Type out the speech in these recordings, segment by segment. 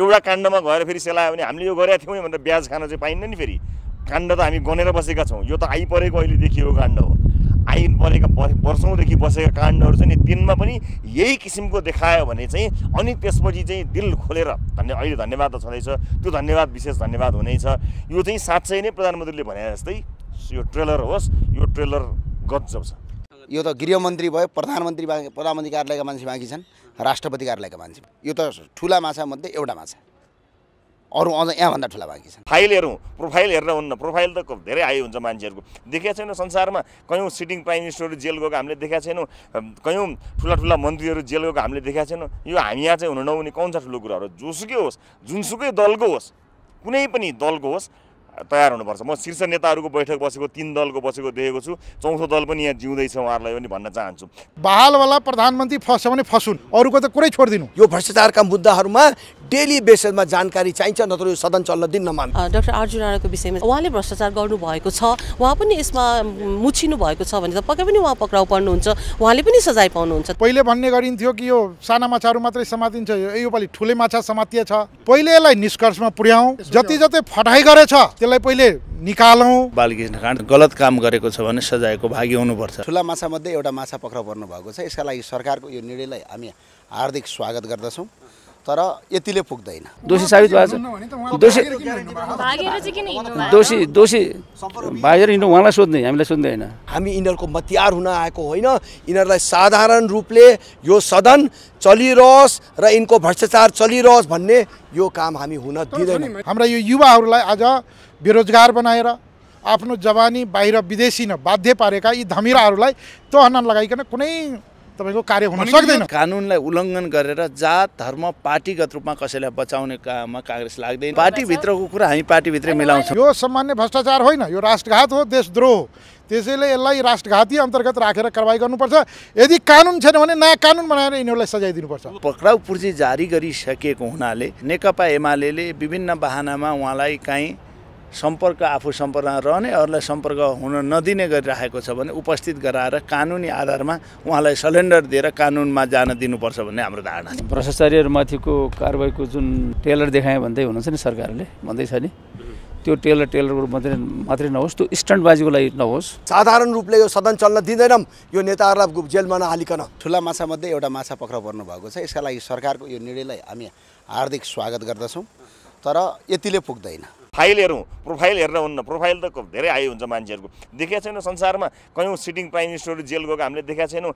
एउटा काण्डमा गएर फेरि सेलायो भने हामीले यो गरेका थियौँ भनेर ब्याज खान चाहिँ पाइन्न नि। फेरि काण्ड त हामी गनेर बसेका छौँ। यो त आइपरेको अहिले देखिएको काण्ड हो। आइपरेका वर्षौँदेखि बसेका काण्डहरू चाहिँ दिनमा पनि यही किसिमको देखायो भने चाहिँ अनि त्यसपछि चाहिँ दिल खोलेर अहिले धन्यवाद त छँदैछ, त्यो धन्यवाद विशेष धन्यवाद हुनेछ। यो चाहिँ साँच्चै नै प्रधानमन्त्रीले भने जस्तै यो ट्रेलर होस्, यो ट्रेलर गजब छ। यो त गृहमन्त्री भयो, प्रधानमन्त्री कार्यालयका मान्छे बाँकी छन्, राष्ट्रपति कार्यालयका मान्छे। यो त ठुला माछा मध्ये एउटा माछा, अरू अझ यहाँभन्दा ठुला बाँकी छन्। फाइल हेरौँ, प्रोफाइल हेरेर हुन्न। प्रोफाइल त धेरै आयो हुन्छ मान्छेहरूको। देखेका छैनौँ संसारमा कयौँ सिटिङ प्राइम मिनिस्टरहरू जेल गएको हामीले देखेका छैनौँ, कयौँ ठुला ठुला मन्त्रीहरू जेल गएको हामीले देखेका छैनौँ। यो हामी यहाँ चाहिँ हुन नहुने कौन छ ठुलो कुरा हो। जोसुकै होस्, जुनसुकै दलको होस्, कुनै पनि दलको होस्, तयार हुनुपर्छ। म शीर्ष नेताहरूको बैठक बसेको 3 दलको बसेको देखेको छु। चौथो दल पनि यहाँ जिउँदैछ, उहाँहरूलाई पनि भन्न चाहन्छु। बहालवाला प्रधानमन्त्री फस्छ भने फसुन्, अरूको त कुरै छोडिदिनु। यो भ्रष्टाचारका मुद्दाहरूमा डेली बेसिसमा जानकारी चाहिन्छ, नत्र यो सदन चल्न दिन नमान्नु। डाक्टर आरजु राणाको विषयमा उहाँले भ्रष्टाचार गर्नुभएको छ, उहाँ पनि यसमा मुछिनु भएको छ भने त पक्कै पनि उहाँ पक्राउ पर्नुहुन्छ, उहाँले पनि सजाय पाउनुहुन्छ। पहिले भन्ने गरिन्थ्यो कि यो साना माछाहरू मात्रै समातिन्छ, योपालि ठुले माछा समातिएछ। पहिले यसलाई निष्कर्षमा पुर्याउँ, जति जति फटाइ गरेछ त्यसलाई पहिले निकालौँ। बालकृष्ण खाँड गलत काम गरेको छ भने सजायको भागी हुनुपर्छ। ठुला माछा मध्ये एउटा माछा पक्राउ पर्नु भएको छ। यसका लागि सरकारको यो निर्णयलाई हामी हार्दिक स्वागत गर्दछौँ, तर यतिले पुग्दैन। दोषी साबित भएको छ, दोषी भागेर हिँड्नु उहाँलाई सोध्ने, हामीलाई सोध्दै होइन। हामी यिनीहरूको मतियार हुन आएको होइन, यिनीहरूलाई साधारण रूपले यो सदन चलिरहोस् र यिनको भ्रष्टाचार चलिरहोस् भन्ने यो काम हामी हुन दिँदैनौँ। हाम्रा यो युवाहरूलाई आज बेरोजगार बनाएर आफ्नो जवानी बाहिर विदेशी न बाध्य पारेका यी धमिराहरूलाई तहन लगाइकन कुनै तपाईको कार्य हुन सक्दैन। कानुनलाई उल्लङ्घन गरेर जात धर्म पार्टीगत रूपमा कसैलाई बचाउने काममा कांग्रेस लाग्दैन। पार्टीभित्रको कुरा हामी पार्टीभित्रै मिलाउँछौँ। यो सामान्य भ्रष्टाचार होइन, यो राष्ट्रघात हो, देशद्रोह। त्यसैले यसलाई राष्ट्रघाती अन्तर्गत राखेर कारबाही गर्नुपर्छ। यदि कानुन छैन भने नयाँ कानुन बनाएर यिनीहरूलाई सजाय दिनुपर्छ। पक्राउ पूर्जी जारी गरिसकेको हुनाले नेकपा एमाले विभिन्न बहानामा उहाँलाई काहीँ सम्पर्क आफू सम्पर्कमा रहने, अरूलाई सम्पर्क हुन नदिने गरिराखेको छ भने उपस्थित गराएर कानुनी आधारमा उहाँलाई सलेन्डर दिएर कानुनमा जान दिनुपर्छ भन्ने हाम्रो धारणा छ। भ्रष्टाचारीहरूमाथिको कारबाहीको जुन टेलर देखाए भन्दै हुनुहुन्छ नि, सरकारले भन्दैछ नि, त्यो टेलरको मात्रै नहोस्, त्यो स्टन्टबाजीको लागि नहोस्। साधारण रूपले यो सदन चल्न दिँदैनौँ, यो नेताहरूलाई जेलमा नहालिकन। ठुला माछा मध्ये एउटा माछा पक्राउ पर्नु भएको छ। यसका लागि सरकारको यो निर्णयलाई हामी हार्दिक स्वागत गर्दछौँ, तर यतिले पुग्दैन। फाइल हेरौँ, प्रोफाइल हेरेर हुन्न। प्रोफाइल त धेरै आयो हुन्छ मान्छेहरूको। देखेका छैनौँ संसारमा कयौँ सिटिङ प्राइम मिनिस्टरहरू जेल गएको हामीले देखेका छैनौँ,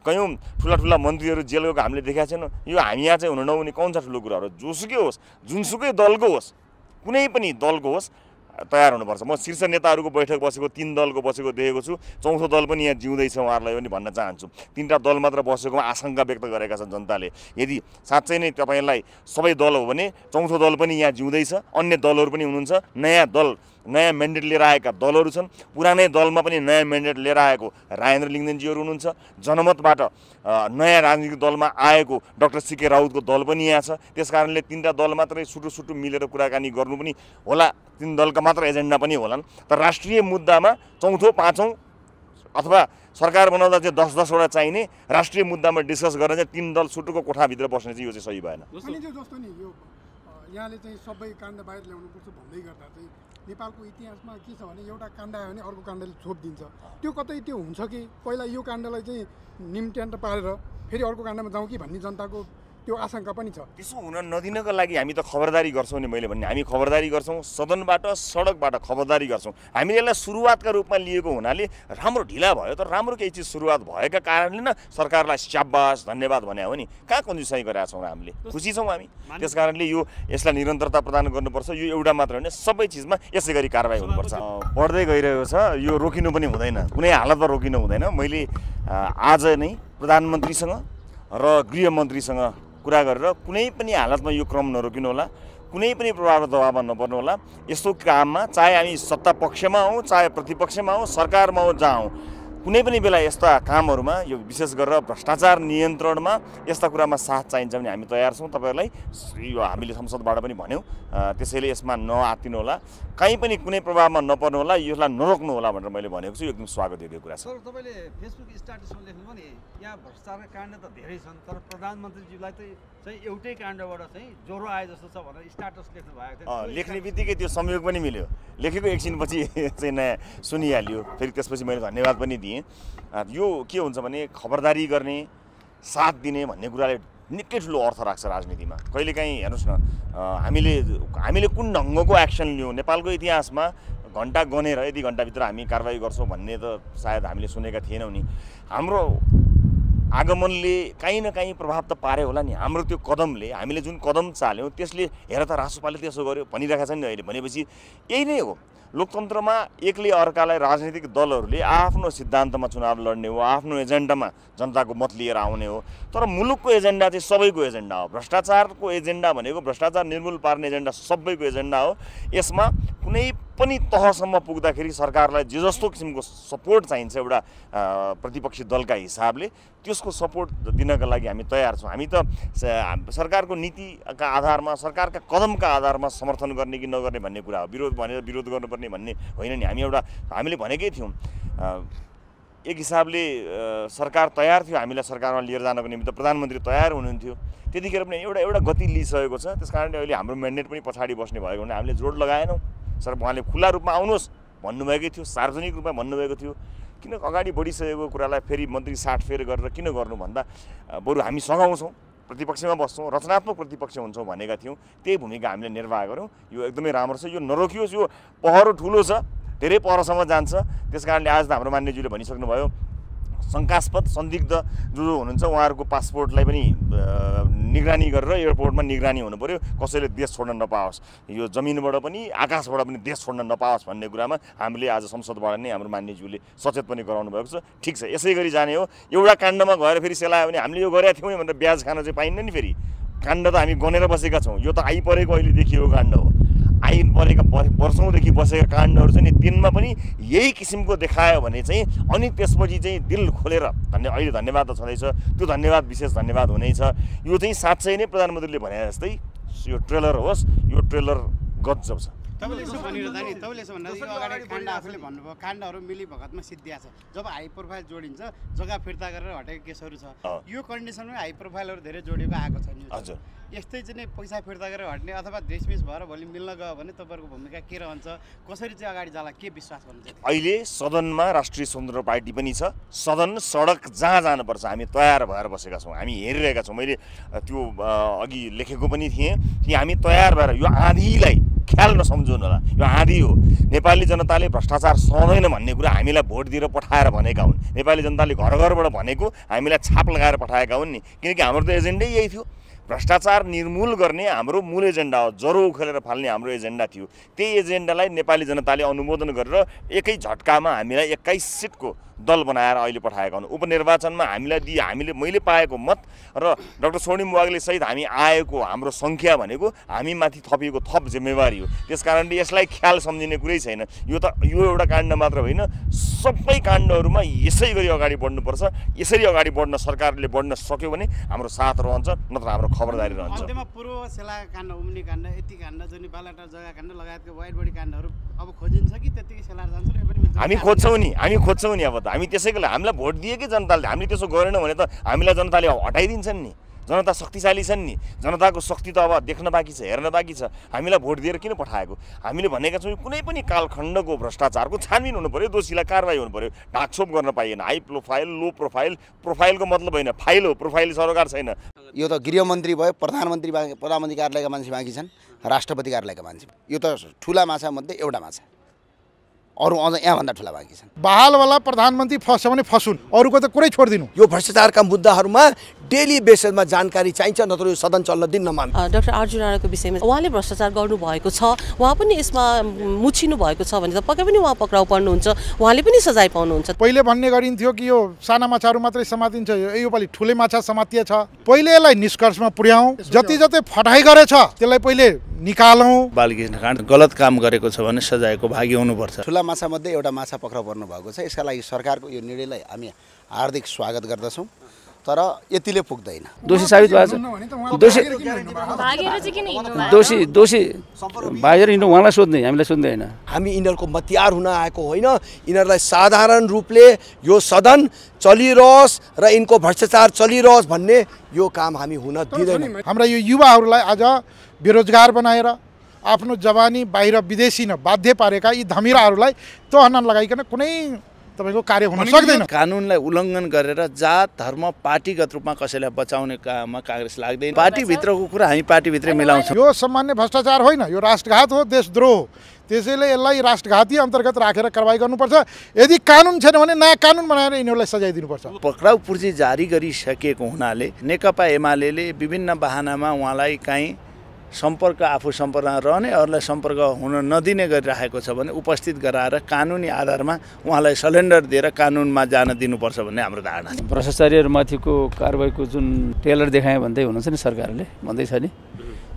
कयौँ ठुला ठुला मन्त्रीहरू जेल गएको हामीले देखेका छैनौँ। यो हामी यहाँ चाहिँ हुन नहुने कौन छ ठुलो कुरा हो। जोसुकै होस्, जुनसुकै दलको होस्, कुनै पनि दलको होस्, तयार हुनुपर्छ। म शीर्ष नेताहरूको बैठक बसेको 3 दलको बसेको देखेको छु। चौथो दल पनि यहाँ जिउँदैछ, उहाँहरूलाई पनि भन्न चाहन्छु। 3टा दल मात्र बसेकोमा आशंका व्यक्त गरेका छन् जनताले। यदि साँच्चै नै तपाईँलाई सबै दल हो भने चौथो दल पनि यहाँ जिउँदैछ, अन्य दलहरू पनि हुनुहुन्छ। नयाँ दल, नयाँ म्यान्डेट लिएर आएका दलहरू छन्। पुरानै दलमा पनि नयाँ म्यान्डेट लिएर आएको राजेन्द्र लिङ्गदेनजीहरू हुनुहुन्छ। जनमतबाट नयाँ राजनीतिक दलमा आएको डाक्टर सीके राउतको दल पनि यहाँ छ। त्यसकारणले 3टा दल मात्रै सुटु मिलेर कुराकानी गर्नु पनि होला, 3 दलका मात्र एजेन्डा पनि होलान्। तर राष्ट्रिय मुद्दामा चौथो, पाँचौँ अथवा सरकार बनाउँदा चाहिँ 10-10 वटा चाहिने राष्ट्रिय मुद्दामा डिस्कस गरेर चाहिँ 3 दल सुटुको कोठाभित्र बस्ने चाहिँ यो चाहिँ सही भएन। यहाँले चाहिँ सबै काण्ड बाहिर ल्याउनुपर्छ भन्दै गर्दा चाहिँ नेपालको इतिहासमा के छ भने एउटा काण्ड आयो भने अर्को काण्डले छोडिदिन्छ। त्यो कतै त्यो हुन्छ कि पहिला यो काण्डलाई चाहिँ निम्ट्यान्ट पारेर फेरि अर्को काण्डमा जाउँ कि भन्ने जनताको त्यो आशंका पनि छ। त्यसो हुन नदिनको लागि हामी त खबरदारी गर्छौँ नि। मैले भन्ने हामी खबरदारी गर्छौँ, सदनबाट सडकबाट खबरदारी गर्छौँ। हामीले यसलाई सुरुवातका रूपमा लिएको हुनाले राम्रो ढिला भयो, तर राम्रो केही चिज सुरुवात भएका कारणले न सरकारलाई स्याबास धन्यवाद भने हो नि। कहाँ कन्जुसाइ गरेका छौँ हामीले, खुसी छौँ हामी। त्यस कारणले यसलाई निरन्तरता प्रदान गर्नुपर्छ। यो एउटा मात्र होइन, सबै चिजमा यसै गरी कारबाही हुनुपर्छ। बढ्दै गइरहेको छ, यो रोकिनु पनि हुँदैन, कुनै हालतमा रोकिनु हुँदैन। मैले आज नै प्रधानमन्त्रीसँग र गृहमन्त्रीसँग कुरा गरेर कुनै पनि हालतमा यो क्रम नरोकिनु होला, कुनै पनि प्रभाव दबावमा नपर्नु होला। यस्तो काममा चाहे हामी सत्ता पक्षमा हौँ, चाहे प्रतिपक्षमा हौँ, सरकारमा हौँ, जहाँ हौँ, कुनै पनि बेला यस्ता कामहरूमा यो विशेष गरेर भ्रष्टाचार नियन्त्रणमा यस्ता कुरामा साथ चाहिन्छ भने हामी तयार छौँ। तपाईँहरूलाई यो हामीले संसदबाट पनि भन्यौँ, त्यसैले यसमा नआत्तिनु होला, कहीँ पनि कुनै प्रभावमा नपर्नु होला, यसलाई नरोक्नु होला भनेर मैले भनेको छु। एकदम स्वागत योग्य कुरा छ। सर, तपाईँले फेसबुक स्ट्याटसमा लेख्नुभयो नि यहाँ भ्रष्टाचारका काण्ड त धेरै छन्, तर प्रधानमन्त्रीज्यूलाई चाहिँ एउटै काण्डबाट चाहिँ ज्वरो आए जस्तो छ भनेर स्ट्याटस लेख्नु भएको थियो। लेख्ने बित्तिकै त्यो संयोग पनि मिल्यो, लेखेको एकछिनपछि चाहिँ नयाँ सुनिहाल्यो, फेरि त्यसपछि मैले धन्यवाद पनि दिएँ। यो के हुन्छ भने खबरदारी गर्ने, साथ दिने भन्ने कुराले निकै ठुलो अर्थ राख्छ राजनीतिमा। कहिलेकाहीँ हेर्नुहोस् न, हामीले कुन ढङ्गको एक्सन लियौँ, नेपालको इतिहासमा घन्टा गनेर यति घन्टाभित्र हामी कारवाही गर्छौँ भन्ने त सायद हामीले सुनेका थिएनौँ नि। हाम्रो आगमनले कहीँ न कहीँ प्रभाव त पारे होला नि। हाम्रो त्यो कदमले, हामीले जुन कदम चाल्यौँ त्यसले हेर त रासोपाले त्यसो गर्यो भनिरहेका छन् नि अहिले। भनेपछि यही नै हो, लोकतन्त्रमा एकले अर्कालाई राजनीतिक दलहरूले आफ्नो सिद्धान्तमा चुनाव लड्ने हो, आफ्नो एजेन्डामा जनताको मत लिएर आउने हो। तर मुलुकको एजेन्डा चाहिँ सबैको एजेन्डा हो। भ्रष्टाचारको एजेन्डा भनेको भ्रष्टाचार निर्मूल पार्ने एजेन्डा सबैको एजेन्डा हो। यसमा कुनै पनि तहसम्म पुग्दाखेरि सरकारलाई जे जस्तो किसिमको सपोर्ट चाहिन्छ एउटा प्रतिपक्षी दलका हिसाबले, त्यसको सपोर्ट दिनका लागि हामी तयार छौँ। हामी त सरकारको नीतिका आधारमा, सरकारका कदमका आधारमा समर्थन गर्ने कि नगर्ने भन्ने कुरा हो। विरोध भनेर विरोध गर्नुपर्ने भन्ने होइन नि। हामीले भनेकै थियौँ, एक हिसाबले सरकार तयार थियो हामीलाई सरकारमा लिएर जानको निमित्त, प्रधानमन्त्री तयार हुनुहुन्थ्यो। त्यतिखेर पनि एउटा गति लिइसकेको छ। त्यस कारणले अहिले हाम्रो म्यान्डेट पनि पछाडि बस्ने भएको भने हामीले जोड लगाएनौँ। सर, उहाँले खुला रूपमा आउनुहोस् भन्नुभएकै थियो, सार्वजनिक रूपमा भन्नुभएको थियो। किन अगाडि बढिसकेको कुरालाई फेरि मन्त्री साटफेर गरेर किन गर्नु भन्दा बरु हामी सघाउँछौँ, प्रतिपक्षमा बस्छौँ, रचनात्मक प्रतिपक्ष हुन्छौँ भनेका थियौँ। त्यही भूमिका हामीले निर्वाह गऱ्यौँ। यो एकदमै राम्रो छ। यो नरोकियोस्। यो पहरो ठुलो छ, धेरै परसम्म जान्छ। त्यस कारणले आज त हाम्रो मान्यज्यूले भनिसक्नुभयो, शङ्कास्पद संदिग्ध जो हुनुहुन्छ उहाँहरूको पासपोर्टलाई पनि निगरानी गरेर एयरपोर्टमा निगरानी हुनु पर्यो, कसैले देश छोड्न नपाओस्, यो जमिनबाट पनि आकाशबाट पनि देश छोड्न नपाओस् भन्ने कुरामा हामीले आज संसदबाट नै हाम्रो मान्यज्यूले सचेत पनि गराउनु भएको छ। ठिक छ, यसै गरी जाने हो। एउटा काण्डमा गएर फेरि सेलायो भने हामीले यो गरेका थियौँ भनेर ब्याज खान चाहिँ पाइन्न नि। फेरि काण्ड त हामी गनेर बसेका छौँ। यो त आइपरेको अहिले देखिएको काण्ड हो। आइपरेका वर्षौँदेखि बसेका काण्डहरू चाहिँ दिनमा पनि यही किसिमको देखायो भने चाहिँ अनि त्यसपछि चाहिँ दिल खोलेर अहिले धन्यवाद त छँदैछ, त्यो धन्यवाद विशेष धन्यवाद हुनेछ। यो चाहिँ साँच्चै नै प्रधानमन्त्रीले भने जस्तै यो ट्रेलर होस्, यो ट्रेलर गजब छ। तपाईँले यसो भनिरहँदा नि, तपाईँले यसो भन्दा यो अगाडि काण्ड आफूले भन्नुभयो, काण्डहरू मिली भगतमा सिद्धिया छ। जब हाई प्रोफाइल जोडिन्छ, जग्गा फिर्ता गरेर हटेको केसहरू छ। यो कन्डिसनमा हाई प्रोफाइलहरू धेरै जोडिएको आएको छ। हजुर, यस्तै चाहिँ पैसा फिर्ता गरेर हट्ने अथवा देशमिस भएर भोलि मिल्न गयो भने तपाईँहरूको भूमिका के रहन्छ, कसरी चाहिँ अगाडि जाला, के विश्वास गर्नुहुन्छ? अहिले सदनमा राष्ट्रिय स्वतन्त्र पार्टी पनि छ। सदन सडक जहाँ जानुपर्छ हामी तयार भएर बसेका छौँ, हामी हेरिरहेका छौँ। मैले त्यो अघि लेखेको पनि थिएँ कि हामी तयार भएर, यो आँधीलाई ख्याल नसम्झुनु होला, यो आँधी हो। नेपाली जनताले भ्रष्टाचार सहँदैन भन्ने कुरा हामीलाई भोट दिएर पठाएर भनेका हुन्। नेपाली जनताले घर घरबाट भनेको हामीलाई छाप लगाएर पठाएका हुन् नि, किनकि हाम्रो त एजेन्डै यही थियो। भ्रष्टाचार निर्मूल गर्ने हाम्रो मूल एजेन्डा हो, जरो उखेलेर फाल्ने हाम्रो एजेन्डा थियो। त्यही एजेन्डालाई नेपाली जनताले अनुमोदन गरेर एकै झट्कामा हामीलाई 21 सिटको दल बनाएर अहिले पठाएका हुन्। उपनिर्वाचनमा हामीले मैले पाएको मत र डाक्टर स्वर्णिम वाग्ले सहित हामी आएको हाम्रो सङ्ख्या भनेको हामीमाथि थपिएको थप जिम्मेवारी हो। त्यस कारणले यसलाई ख्याल सम्झिने कुरै छैन। यो एउटा काण्ड मात्र होइन, सबै काण्डहरूमा यसै गरी अगाडि बढ्नुपर्छ। यसरी अगाडि बढ्न सरकारले बढ्न सक्यो भने हाम्रो साथ रहन्छ, नत्र हाम्रो खबरदारी रहन्छ। अन्त्यमा पूर्व सेला काण्ड, उम्नी काण्ड, यति काण्ड, जुन बालाटार जग्गा काण्ड लगायतको वाइड बडी काण्डहरू अब खोजिन्छ कि त्यतिकै सेलाएर जान्छ? हामी खोज्छौँ नि। अब त हामी त्यसैको लागि हामीलाई भोट दिएकै जनताले, हामीले त्यसो गरेनौँ भने त हामीलाई जनताले हटाइदिन्छन् नि। जनता शक्तिशाली छन् नि, जनताको शक्ति त अब देख्न बाँकी छ, हेर्न बाँकी छ। हामीलाई भोट दिएर किन पठाएको? हामीले भनेका छौँ कुनै पनि कालखण्डको भ्रष्टाचारको छानबिन हुनु पर्यो, दोषीलाई कारवाही हुनु पर्यो, ढाकछोप गर्न पाइएन। हाई प्रोफाइल, लो प्रोफाइल, प्रोफाइलको मतलब होइन फाइल हो, प्रोफाइल सरकार छैन। यो त गृहमन्त्री भयो, प्रधानमन्त्री कार्यालयका मान्छे बाँकी छन्, राष्ट्रपति कार्यालयका मान्छे। यो त ठुला माछा मध्ये एउटा माछा, अरू अझ यहाँभन्दा ठुला बाँकी छन्। बहालवाला प्रधानमन्त्री फस्छ भने फसुन्, अरूको त कुरै छोडिदिनु। यो भ्रष्टाचारका मुद्दाहरूमा डेली बेसिसमा जानकारी चाहिन्छ, नत्र यो सदन चल्न दिन नमान। डाक्टर अर्जुन राणाको विषयमा उहाँले भ्रष्टाचार गर्नुभएको छ, उहाँ पनि यसमा मुछिनु भएको छ भने त पक्कै पनि उहाँ पक्राउ पर्नुहुन्छ, उहाँले पनि सजाय पाउनुहुन्छ। पहिले भन्ने गरिन्थ्यो कि यो साना माछाहरू मात्रै समातिन्छ, योपालि ठुलै माछा समातिएछ। पहिले यसलाई निष्कर्षमा पुर्याउँ, जति जति फटाइ गरेछ त्यसलाई पहिले निकालौँ। बालकृष्ण खाँड गलत काम गरेको छ भने सजायको भागी हुनुपर्छ। ठुला माछामध्ये एउटा माछा पक्राउ पर्नु भएको छ। यसका लागि सरकारको यो निर्णयलाई हामी हार्दिक स्वागत गर्दछौँ, तर यतिले पुग्दैन। दोषी साबित भएको छ, दोषी भागेर हिँड्नु उहाँलाई सोध्ने, हामीलाई सोध्दै होइन। हामी यिनीहरूको मतियार हुन आएको होइन, यिनीहरूलाई साधारण रूपले यो सदन चलिरहोस् र यिनको भ्रष्टाचार चलिरहोस् भन्ने यो काम हामी हुन दिँदैनौँ। हाम्रा यो युवाहरूलाई आज बेरोजगार बनाएर आफ्नो जवानी बाहिर विदेशी न बाध्य पारेका यी धमिराहरूलाई तहन लगाइकन कुनै तपाईको कार्य हुन सक्दैन। कानुनलाई उल्लङ्घन गरेर जात धर्म पार्टीगत रूपमा कसैलाई बचाउने काममा कांग्रेस लाग्दैन। पार्टीभित्रको कुरा हामी पार्टीभित्रै मिलाउँछौँ। यो सामान्य भ्रष्टाचार होइन, यो राष्ट्रघात हो, देशद्रोह। त्यसैले यसलाई राष्ट्रघाती अन्तर्गत राखेर कारबाही गर्नुपर्छ। यदि कानुन छैन भने नयाँ कानुन बनाएर यिनीहरूलाई सजाय दिनुपर्छ। पक्राउ पूर्जी जारी गरिसकेको हुनाले नेकपा एमाले विभिन्न बहानामा उहाँलाई काहीँ आफू सम्पर्कमा रहने अरूलाई सम्पर्क हुन नदिने गरिराखेको छ भने उपस्थित गराएर कानुनी आधारमा उहाँलाई सलेन्डर दिएर कानुनमा जान दिनुपर्छ भन्ने हाम्रो धारणा छ। भ्रष्टाचारीहरूमाथिको कारबाहीको जुन टेलर देखाएँ भन्दै हुनुहुन्छ नि, सरकारले भन्दैछ नि,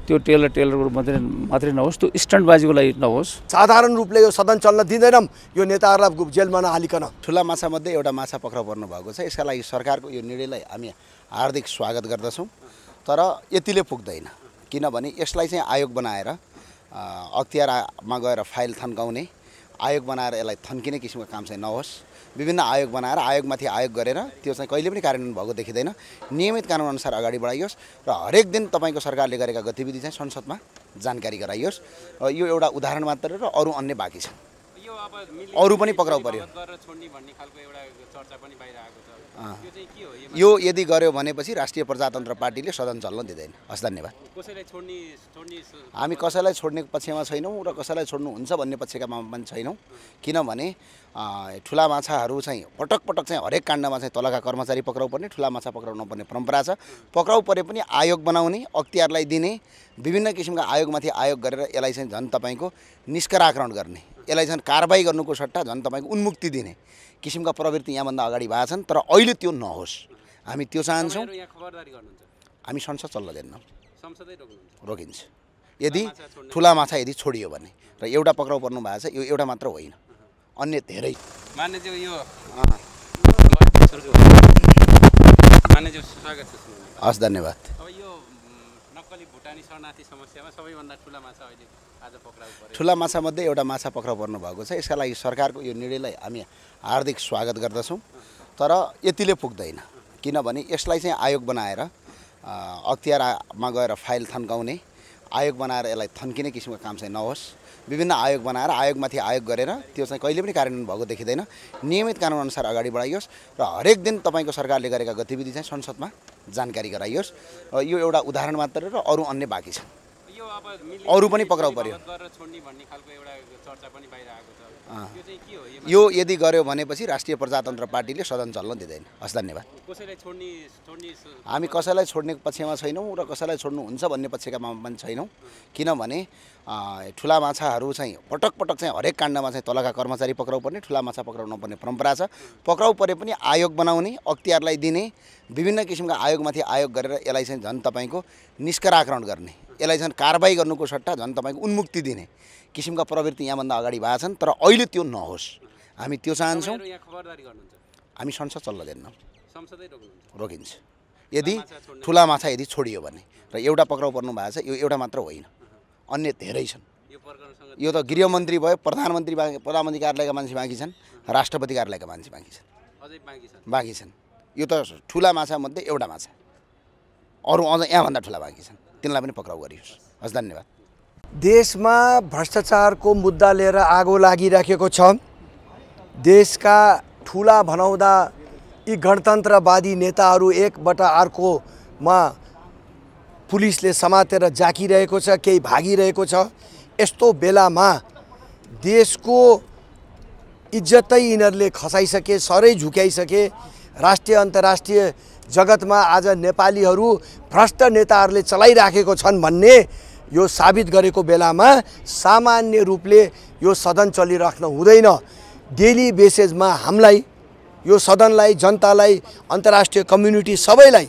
त्यो टेलरको मात्रै नहोस्, त्यो स्टन्टबाजीको लागि नहोस्। साधारण रूपले यो सदन चल्न दिँदैनौँ, यो नेताहरूलाई जेलमा नहालिकन। ठुला माछामध्ये एउटा माछा पक्राउ पर्नु भएको छ। यसका लागि सरकारको यो निर्णयलाई हामी हार्दिक स्वागत गर्दछौँ, तर यतिले पुग्दैन। किनभने यसलाई चाहिँ आयोग बनाएर अख्तियारमा गएर फाइल थन्काउने, आयोग बनाएर यसलाई थन्किने किसिमको काम चाहिँ नहोस्। विभिन्न आयोग बनाएर आयोगमाथि आयोग गरेर त्यो चाहिँ कहिले पनि कार्यान्वयन भएको देखिँदैन। नियमित कानुनअनुसार अगाडि बढाइयोस् र हरेक दिन तपाईँको सरकारले गरेका गतिविधि चाहिँ संसदमा जानकारी गराइयोस्। यो एउटा उदाहरण मात्र र अरू अन्य बाँकी छ। अरू पनि पक्राउ पर्यो। यो यदि गर्यो भनेपछि राष्ट्रिय प्रजातन्त्र पार्टीले सदन चल्न दिँदैन। हस्, धन्यवाद। हामी कसैलाई छोड्ने पक्षमा छैनौँ र कसैलाई छोड्नुहुन्छ भन्ने पक्षका पनि छैनौँ। किनभने ठुला माछाहरू चाहिँ पटक पटक चाहिँ हरेक काण्डमा चाहिँ तलका कर्मचारी पक्राउ पर्ने, ठुला माछा पक्राउ नपर्ने परम्परा छ। पक्राउ परे पनि आयोग बनाउने, अख्तियारलाई दिने, विभिन्न किसिमका आयोगमाथि आयोग गरेर यसलाई चाहिँ झन् तपाईँको निष्कराकरण गर्ने, यसलाई झन् कारबाही गर्नुको सट्टा झन् तपाईँको उन्मुक्ति दिने किसिमका प्रवृत्ति यहाँभन्दा अगाडि भएको छन्। तर अहिले त्यो नहोस्, हामी त्यो चाहन्छौँ। हामी संसद चल्न दिन्नौँ, रोकिन्छ यदि ठुला माछा यदि छोडियो भने। र एउटा पक्राउ पर्नु भएको छ, यो एउटा मात्र होइन, अन्य धेरै। हस्, धन्यवाद। ठुला माछामध्ये एउटा माछा पक्राउ पर्नु भएको छ। यसका लागि सरकारको यो निर्णयलाई हामी हार्दिक स्वागत गर्दछौँ, तर यतिले पुग्दैन। किनभने यसलाई चाहिँ आयोग बनाएर अख्तियारमा गएर फाइल थन्काउने, आयोग बनाएर यसलाई थन्किने किसिमको काम चाहिँ नहोस्। विभिन्न आयोग बनाएर आयोगमाथि आयोग गरेर त्यो चाहिँ कहिले पनि कार्यान्वयन भएको देखिँदैन। नियमित कानुनअनुसार अगाडि बढाइयोस् र हरेक दिन तपाईँको सरकारले गरेका गतिविधि चाहिँ संसदमा जानकारी गराइयोस्। यो एउटा उदाहरण मात्र र अरू अन्य बाँकी छ। अरू पनि पक्राउ पर्यो। यो यदि गर्यो भनेपछि राष्ट्रिय प्रजातन्त्र पार्टीले सदन चल्न दिँदैन। हस्, धन्यवाद। हामी कसैलाई छोड्ने पक्षमा छैनौँ र कसैलाई छोड्नुहुन्छ भन्ने पक्षका पनि छैनौँ। किनभने ठुला माछाहरू चाहिँ पटक पटक चाहिँ हरेक काण्डमा चाहिँ तलका कर्मचारी पक्राउ पर्ने, ठुला माछा पक्राउ नपर्ने परम्परा छ। पक्राउ परे पनि आयोग बनाउने, अख्तियारलाई दिने, विभिन्न किसिमका आयोगमाथि आयोग गरेर यसलाई चाहिँ झन् तपाईँको निष्कराकरण गर्ने, यसलाई झन् कारबाही गर्नुको सट्टा झन् तपाईँको उन्मुक्ति दिने किसिमका प्रवृत्ति यहाँभन्दा अगाडि भएको छन्। तर अहिले त्यो नहोस्, हामी त्यो चाहन्छौँ। हामी संसद चल्न दिन्नौँ, रोकिन्छ यदि ठुला माछा यदि छोडियो भने। र एउटा पक्राउ पर्नु भएको छ, यो एउटा मात्र होइन, अन्य धेरै छन्। यो त गृहमन्त्री भयो, प्रधानमन्त्री कार्यालयका मान्छे बाँकी छन्, राष्ट्रपति कार्यालयका मान्छे बाँकी छन्। यो त ठुला माछामध्ये एउटा माछा, अरू अझ यहाँभन्दा ठुला बाँकी छन्, तिनलाई पनि पक्राउ गरियोस्। हस्, धन्यवाद। देशमा भ्रष्टाचारको मुद्दा लिएर आगो लागिराखेको छ। देशका ठुला भनाउँदा यी गणतन्त्रवादी नेताहरू एकबाट अर्कोमा पुलिसले समातेर जाकिरहेको छ, केही भागिरहेको छ। यस्तो बेलामा देशको इज्जतै यिनीहरूले खसाइसके, सरै झुक्याइसके। राष्ट्रिय अन्तर्राष्ट्रिय जगतमा आज नेपालीहरू भ्रष्ट नेताहरूले चलाइराखेको छन् भन्ने यो साबित गरेको बेलामा सामान्य रूपले यो सदन चलिराख्न हुँदैन। डेली बेसिसमा हामीलाई, यो सदनलाई, जनतालाई, अन्तर्राष्ट्रिय कम्युनिटी सबैलाई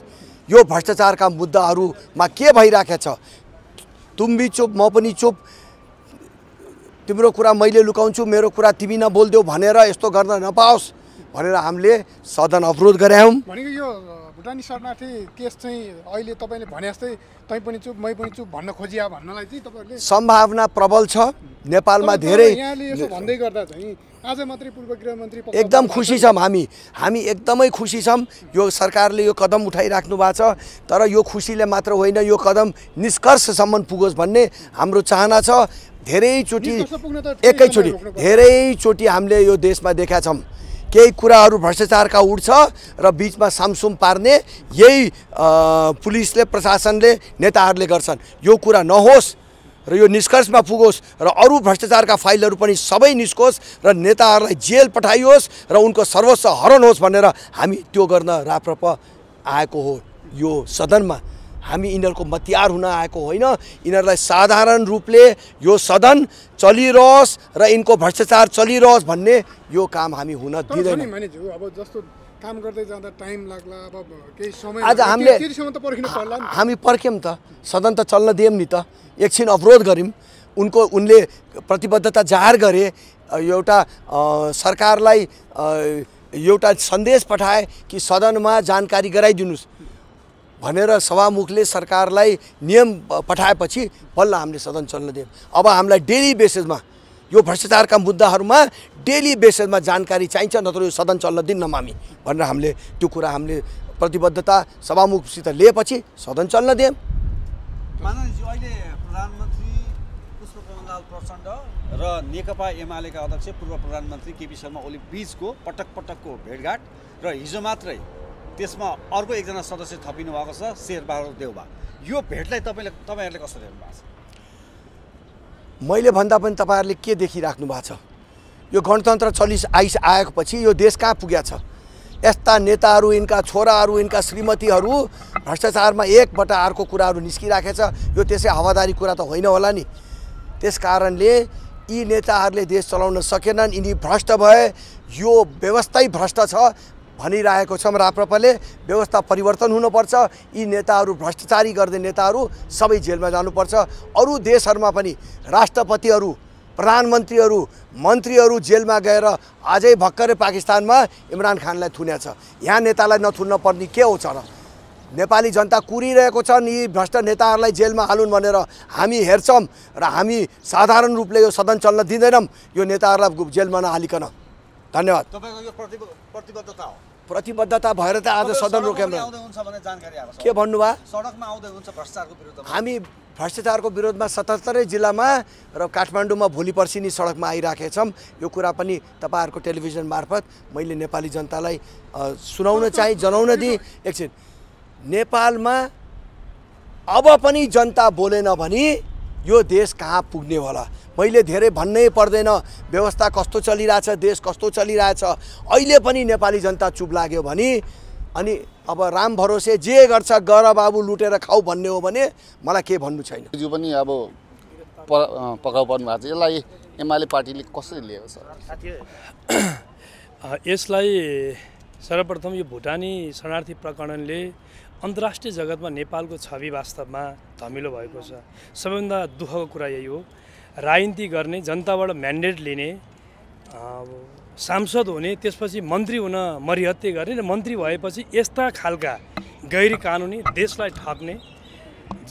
यो भ्रष्टाचारका मुद्दाहरूमा के भइराखेको छ, तुम भी चुप म पनि चुप, तिम्रो कुरा मैले लुकाउँछु, मेरो कुरा तिमी नबोल्देऊ भनेर यस्तो गर्न नपाओस् भनेर हामीले सदन अवरोध गऱ्यौँ। भनेको यो भुटानी शरणार्थी केस चाहिँ अहिले तपाईँले भने जस्तै तै पनि चुप मै पनि चुप भन्न खोजिया भन्नलाई चाहिँ तपाईँहरूले सम्भावना प्रबल छ। नेपालमा धेरै यहाँले यसो भन्दै गर्दा चाहिँ आज मात्रै पूर्व गृहमन्त्री एकदम खुसी छौँ हामी एकदमै खुसी छौँ। यो सरकारले यो कदम उठाइराख्नु भएको छ, तर यो खुसीले मात्र होइन, यो कदम निष्कर्षसम्म पुगोस् भन्ने हाम्रो चाहना छ। धेरैचोटि हामीले यो देशमा देखाएका छौँ केही कुराहरू भ्रष्टाचारका उठ्छ र बीचमा सामसुम पार्ने यही पुलिसले, प्रशासनले, नेताहरूले गर्छन्। यो कुरा नहोस् र यो निष्कर्षमा पुगोस् र अरू भ्रष्टाचारका फाइलहरू पनि सबै निस्कोस् र नेताहरूलाई जेल पठाइयोस् र उनको सर्वस्व हरण होस् भनेर हामी त्यो गर्न राप्रप आएको हो। यो सदनमा हामी यिनीहरूको मतियार हुन आएको होइन। यिनीहरूलाई साधारण रूपले यो सदन चलिरहोस् र यिनको भ्रष्टाचार चलिरहोस् भन्ने यो काम हामी हुन दिँदैनौँ। अब जस्तो काम गर्दै जाँदा टाइम लाग्ला, अब केही समय आज हामी पर्ख्यौँ त, सदन त चल्न दियौँ नि त, एकछिन अवरोध गऱ्यौँ। उनले प्रतिबद्धता जाहेर गरे, एउटा सरकारलाई एउटा सन्देश पठाए कि सदनमा जानकारी गराइदिनुहोस् भनेर सभामुखले सरकारलाई नियम पठाएपछि बल्ल हामीले सदन चल्न दियौँ। अब हामीलाई डेली बेसिसमा यो भ्रष्टाचारका मुद्दाहरूमा डेली बेसिसमा जानकारी चाहिन्छ, नत्र यो सदन चल्न दिन्नौँ हामी भनेर हामीले त्यो कुरा हामीले प्रतिबद्धता सभामुखसित लिएपछि सदन चल्न दियौँ। माननीयज्यू, अहिले प्रधानमन्त्री पुष्पकमल प्रचण्ड र नेकपा एमालेका अध्यक्ष पूर्व प्रधानमन्त्री केपी शर्मा ओली बीचको पटकको भेटघाट र हिजो मात्रै त्यसमा अर्को एकजना सदस्य थपिनु भएको छ, शेरबहादुर देउबा। यो भेटलाई तपाईँहरूले कसरी हेर्नु भएको छ? मैले भन्दा पनि तपाईँहरूले के देखिराख्नु भएको छ? यो गणतन्त्र आएपछि यो देश कहाँ पुगेको छ? यस्ता नेताहरू, यिनका छोराहरू, यिनका श्रीमतीहरू भ्रष्टाचारमा एकबाट अर्को कुराहरू निस्किराखेको छ। यो त्यसै हावादारी कुरा त होइन होला नि। त्यस कारणले यी नेताहरूले देश चलाउन सकेनन्, यिनी भ्रष्ट भए, यो व्यवस्थै भ्रष्ट छ भनिरहेको छौँ। राप्रपाले व्यवस्था परिवर्तन हुनुपर्छ, यी नेताहरू भ्रष्टाचारी गर्ने नेताहरू सबै जेलमा जानुपर्छ। अरू देशहरूमा पनि राष्ट्रपतिहरू, प्रधानमन्त्रीहरू, मन्त्रीहरू जेलमा गएर अझै भर्खरै पाकिस्तानमा इमरान खानलाई थुनेको छ। यहाँ नेतालाई नथुन्न पर्ने के हो र? नेपाली जनता कुरिरहेको छन् यी भ्रष्ट नेताहरूलाई जेलमा हालुन् भनेर हामी हेर्छौँ र हामी साधारण रूपले यो सदन चल्न दिँदैनौँ यो नेताहरूलाई जेलमा नहालिकन। धन्यवाद। तपाईँको यो प्रतिबद्धता हो? प्रतिबद्धता भएर त आज सदन रोक्यौँ। के भन्नुभयो? सडकमा आउँदै हुन्छ भ्रष्टाचारको विरुद्धमा? हामी भ्रष्टाचारको विरोधमा 77 जिल्लामा र काठमाडौँमा भोलि पर्सि नि सडकमा आइराखेका छौँ। यो कुरा पनि तपाईँहरूको टेलिभिजन मार्फत मैले नेपाली जनतालाई सुनाउन चाहिँ, जनाउन दिएँ। एकछिन, नेपालमा अब पनि जनता बोलेन भने यो देश कहाँ पुग्ने होला? मैले धेरै भन्नै पर्दैन व्यवस्था कस्तो चलिरहेछ, देश कस्तो चलिरहेछ। अहिले पनि नेपाली जनता चुप लाग्यो भने अनि अब राम भरोसे जे गर्छ गर बाबु, लुटेर खाऊ भन्ने हो भने मलाई के भन्नु छैन। जो पनि अब पक्राउ पर्नु भएको छ, यसलाई एमाले पार्टीले कसरी लिएको छ? यसलाई सर्वप्रथम यो भुटानी शरणार्थी प्रकरणले अन्तर्राष्ट्रिय जगतमा नेपालको छवि वास्तवमा धमिलो भएको छ। सबैभन्दा दुःखको कुरा यही हो। राजनीति गर्ने, जनताबाट म्यान्डेट लिने, सांसद हुने, त्यसपछि मन्त्री हुन मरिहत्ते गर्ने र मन्त्री भएपछि यस्ता खालका गैर कानुनी, देशलाई ठग्ने,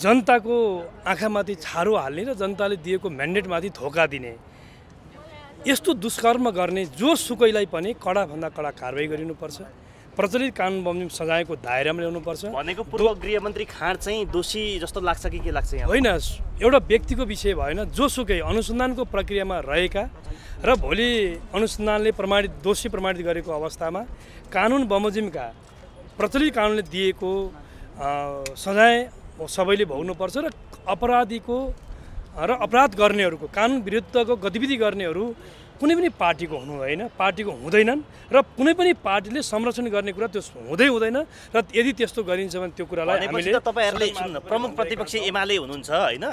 जनताको आँखामाथि छारो हाल्ने र जनताले दिएको म्यान्डेटमाथि धोका दिने यस्तो दुष्कर्म गर्ने जोसुकैलाई पनि कडाभन्दा कडा कारबाही गरिनुपर्छ। प्रचलित कानुन बमोजिम सजायको दायरामा ल्याउनुपर्छ। भनेको पूर्व गृहमन्त्री खाँड चाहिँ दोषी जस्तो लाग्छ कि के लाग्छ? यहाँ होइन, एउटा व्यक्तिको विषय भएन, जोसुकै अनुसन्धानको प्रक्रियामा रहेका र भोलि अनुसन्धानले दोषी प्रमाणित गरेको अवस्थामा कानुन बमोजिमका प्रचलित कानुनले दिएको सजाय सबैले भोग्नुपर्छ र अपराधीको र अपराध गर्नेहरूको, कानुन विरुद्धको गतिविधि गर्नेहरू कुनै पनि पार्टीको हुनु होइन, पार्टीको हुँदैनन् र कुनै पनि पार्टीले संरक्षण गर्ने कुरा त्यो हुँदैन र यदि त्यस्तो गरिन्छ भने त्यो कुरालाई हामीले तपाईहरुले प्रमुख प्रतिपक्षी एमाले हुनुहुन्छ हैन,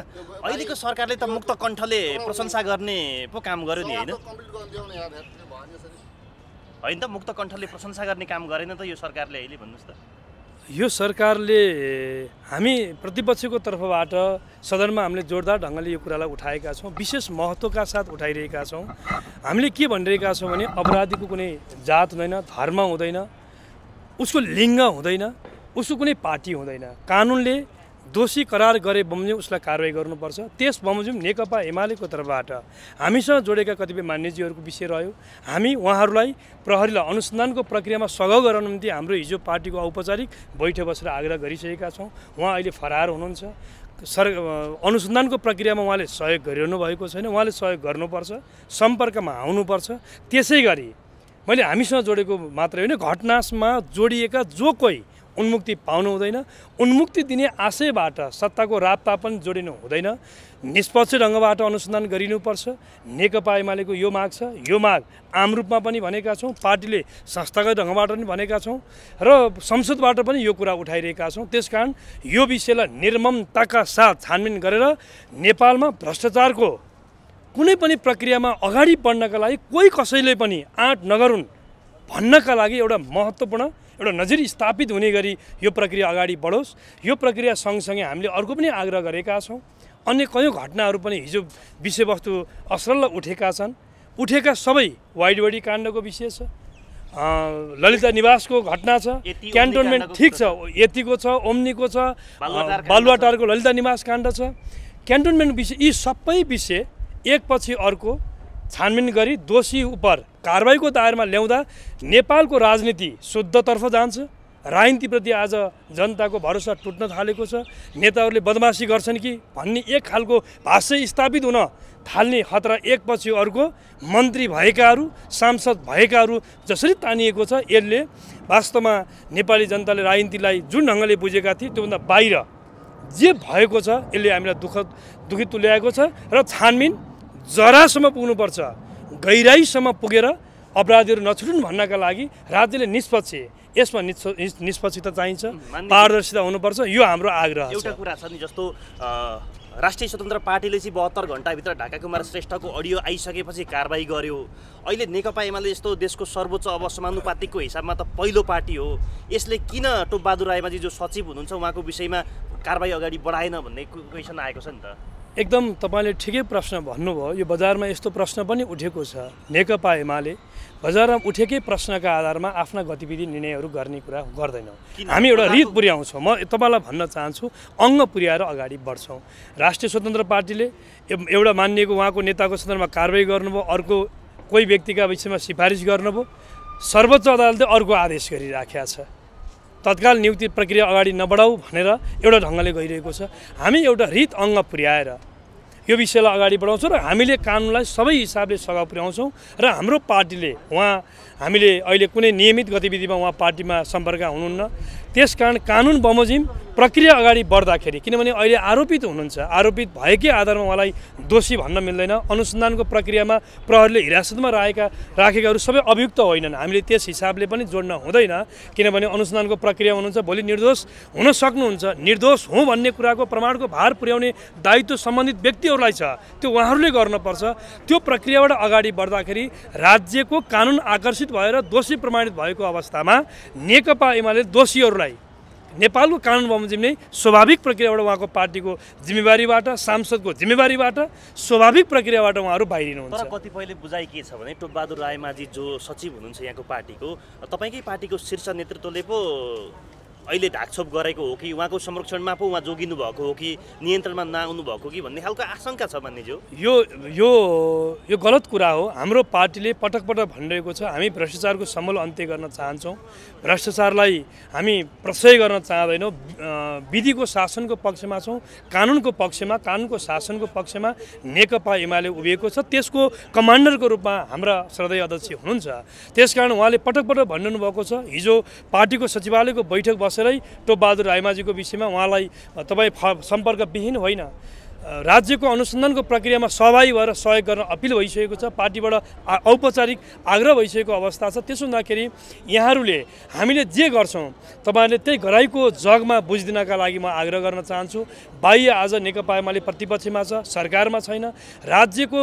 अहिलेको सरकारले त मुक्त कण्ठले प्रशंसा गर्ने पो काम गर्यो नि हैन हैन त, मुक्त कण्ठले प्रशंसा गर्ने काम गरेन त यो सरकारले अहिले भन्नुस् त। यो सरकारले हामी प्रतिपक्षको तर्फबाट सदनमा हामीले जोरदार ढङ्गले यो कुरालाई उठाएका छौँ, विशेष महत्त्वका साथ उठाइरहेका छौँ। हामीले के भनिरहेका छौँ भने अपराधीको कुनै जात हुँदैन, धर्म हुँदैन, उसको लिङ्ग हुँदैन, उसको कुनै पार्टी हुँदैन। कानुनले दोषी करार गरे बमोजिम उसलाई कारवाही गर्नुपर्छ। त्यस बमोजिम नेकपा एमालेको तर्फबाट हामीसँग जोडेका कतिपय मान्यजीहरूको विषय रह्यो। हामी उहाँहरूलाई प्रहरीलाई अनुसन्धानको प्रक्रियामा सघाउ गराउन निम्ति हाम्रो हिजो पार्टीको औपचारिक बैठक बसेर आग्रह गरिसकेका छौँ। उहाँ अहिले फरार हुनुहुन्छ। अनुसन्धानको प्रक्रियामा उहाँले सहयोग गरिरहनु भएको छैन, उहाँले सहयोग गर्नुपर्छ, सम्पर्कमा आउनुपर्छ। त्यसै गरी मैले हामीसँग जोडेको मात्रै होइन, घटनामा जोडिएका जो कोही उन्मुक्ति पाउनु हुँदैन, उन्मुक्ति दिने आशयबाट सत्ताको रापतापन जोडिनु हुँदैन। निष्पक्ष ढङ्गबाट अनुसन्धान गरिनुपर्छ। नेकपा एमालेको यो माग छ, यो माग आम रूपमा पनि भनेका छौँ, पार्टीले संस्थागत ढङ्गबाट पनि भनेका छौँ र संसदबाट पनि यो कुरा उठाइरहेका छौँ। त्यसकारण यो विषयलाई निर्ममताका साथ छानबिन गरेर नेपालमा भ्रष्टाचारको कुनै पनि प्रक्रियामा अगाडि बढ्नका लागि कोही कसैले पनि आँट नगरून् भन्नका लागि एउटा महत्त्वपूर्ण एउटा नजिर स्थापित हुने गरी यो प्रक्रिया अगाडि बढोस्। यो प्रक्रिया सँगसँगै हामीले अर्को पनि आग्रह गरेका छौँ। अन्य कयौँ घटनाहरू पनि हिजो विषयवस्तु असरल उठेका छन्। उठेका सबै वाइडबडी काण्डको विषय छ, ललिता निवासको घटना छ, क्यान्टोनमेन्ट ठिक छ, यतिको छ, ओम्नीको छ, बालुवाटारको ललिता निवास काण्ड छ, क्यान्टोनमेन्ट विषय, यी सबै विषय एकपछि अर्को छानबिन गरी दोषी उप कारबाहीको दायरामा ल्याउँदा नेपालको राजनीति शुद्धतर्फ जान्छ। राजनीतिप्रति आज जनताको भरोसा टुट्न थालेको छ। नेताहरूले बदमासी गर्छन् कि भन्ने एक खालको भाष्य स्थापित हुन थाल्ने खतरा एकपछि अर्को मन्त्री भएकाहरू, सांसद भएकाहरू जसरी तानिएको छ, यसले वास्तवमा नेपाली जनताले राजनीतिलाई जुन ढङ्गले बुझेका थिए त्योभन्दा बाहिर जे भएको छ यसले हामीलाई दुखित तुल्याएको छ र छानबिन जरासम्म पुग्नुपर्छ, गहिराईसम्म पुगेर अपराधीहरू नछुटुन् भन्नका लागि राज्यले निष्पक्ष, यसमा निष्पक्षता चाहिन्छ, पारदर्शिता हुनुपर्छ। यो हाम्रो आग्रह छ। एउटा कुरा छ नि, जस्तो राष्ट्रिय स्वतन्त्र पार्टीले चाहिँ 72 घण्टाभित्र ढाका कुमार श्रेष्ठको अडियो आइसकेपछि कारबाही गर्यो। अहिले नेकपा एमाले जस्तो देशको सर्वोच्च अब समानुपातिकको हिसाबमा त पहिलो पार्टी हो, यसले किन टोपबहादुर रायमाझी जो सचिव हुनुहुन्छ उहाँको विषयमा कारबाही अगाडि बढाएन भन्ने क्वेसन आएको छ नि त। एकदम तपाईँले ठिकै प्रश्न भन्नुभयो। यो बजारमा यस्तो प्रश्न पनि उठेको छ, नेकपा एमाले बजारमा उठेकै प्रश्नका आधारमा आफ्ना गतिविधि निर्णयहरू गर्ने कुरा गर्दैनौँ। हामी एउटा रीत पुर्याउँछौँ। म तपाईँलाई भन्न चाहन्छु, अङ्ग पुर्याएर अगाडि बढ्छौँ। राष्ट्रिय स्वतन्त्र पार्टीले एउटा मानिएको उहाँको नेताको सन्दर्भमा कारबाही गर्नुभयो, अर्को कोही व्यक्तिका विषयमा सिफारिस गर्नुभयो, सर्वोच्च अदालतले अर्को आदेश गरिराखेका छ, तत्काल नियुक्ति प्रक्रिया अगाडि नबढाऊ भनेर एउटा ढङ्गले गइरहेको छ। हामी एउटा रीत अङ्ग पुर्याएर यो विषयलाई अगाडि बढाउँछौँ र हामीले कानुनलाई सबै हिसाबले सघाउ पुर्याउँछौँ र हाम्रो पार्टीले हामीले अहिले कुनै नियमित गतिविधिमा उहाँ पार्टीमा सम्पर्क हुनुहुन्न। त्यसकारण कानुन बमोजिम प्रक्रिया अगाडि बढ्दाखेरि, किनभने अहिले आरोपित हुनुहुन्छ, आरोपित भएकै आधारमा उहाँलाई दोषी भन्न मिल्दैन। अनुसन्धानको प्रक्रियामा प्रहरीले हिरासतमा राखेकाहरू सबै अभियुक्त होइनन्, हामीले त्यस हिसाबले पनि जोड्न हुँदैन। किनभने अनुसन्धानको प्रक्रिया हुनुहुन्छ, भोलि निर्दोष हुन सक्नुहुन्छ। निर्दोष हुँ भन्ने कुराको प्रमाणको भार पुर्याउने दायित्व सम्बन्धित व्यक्तिहरूलाई छ, त्यो उहाँहरूले गर्नुपर्छ। त्यो प्रक्रियाबाट अगाडि बढ्दाखेरि राज्यको कानुन आकर्षित भएर दोषी प्रमाणित भएको अवस्थामा नेकपा एमाले दोषीहरूलाई नेपालको कानुन बमोजिम नै स्वाभाविक प्रक्रियाबाट उहाँको पार्टीको जिम्मेवारीबाट, सांसदको जिम्मेवारीबाट, स्वाभाविक प्रक्रियाबाट उहाँहरू बाहिरिनुहुन्छ। तर कतिपयले बुझाइ के छ भने टोपबहादुर रायमाझी जो सचिव हुनुहुन्छ यहाँको पार्टीको, तपाईँकै पार्टीको शीर्ष नेतृत्वले पो अहिले ढाकछोप गरेको हो कि उहाँको संरक्षणमा पो उहाँ जोगिनु भएको हो कि नियन्त्रणमा नआउनु भएको कि भन्ने खालको आशंका छ मान्यज्यू। यो गलत कुरा हो। हाम्रो पार्टीले पटक पटक भनिरहेको छ, हामी भ्रष्टाचारको समूल अन्त्य गर्न चाहन्छौँ, भ्रष्टाचारलाई हामी प्रशय गर्न चाहँदैनौँ। विधिको शासनको पक्षमा छौँ, कानुनको पक्षमा, कानुनको शासनको पक्षमा नेकपा एमाले उभिएको छ। त्यसको कमान्डरको रूपमा हाम्रा श्रद्धेय अध्यक्ष हुनुहुन्छ। त्यसकारण उहाँले पटक पटक भन्नु भएको छ, हिजो पार्टीको सचिवालयको बैठक बसेरै टोपबहादुर रायमाझीको विषयमा उहाँलाई तपाईँ सम्पर्कविहीन होइन, राज्यको अनुसन्धानको प्रक्रियामा सहभागी भएर सहयोग गर्न अपिल भइसकेको छ, पार्टीबाट औपचारिक आग्रह भइसकेको अवस्था छ। त्यसो हुँदाखेरि यहाँहरूले हामीले जे गर्छौँ तपाईँहरूले त्यही गराइको जगमा बुझिदिनका लागि म आग्रह गर्न चाहन्छु। बाह्य आज नेकपा एमाले प्रतिपक्षमा छ, सरकारमा छैन। राज्यको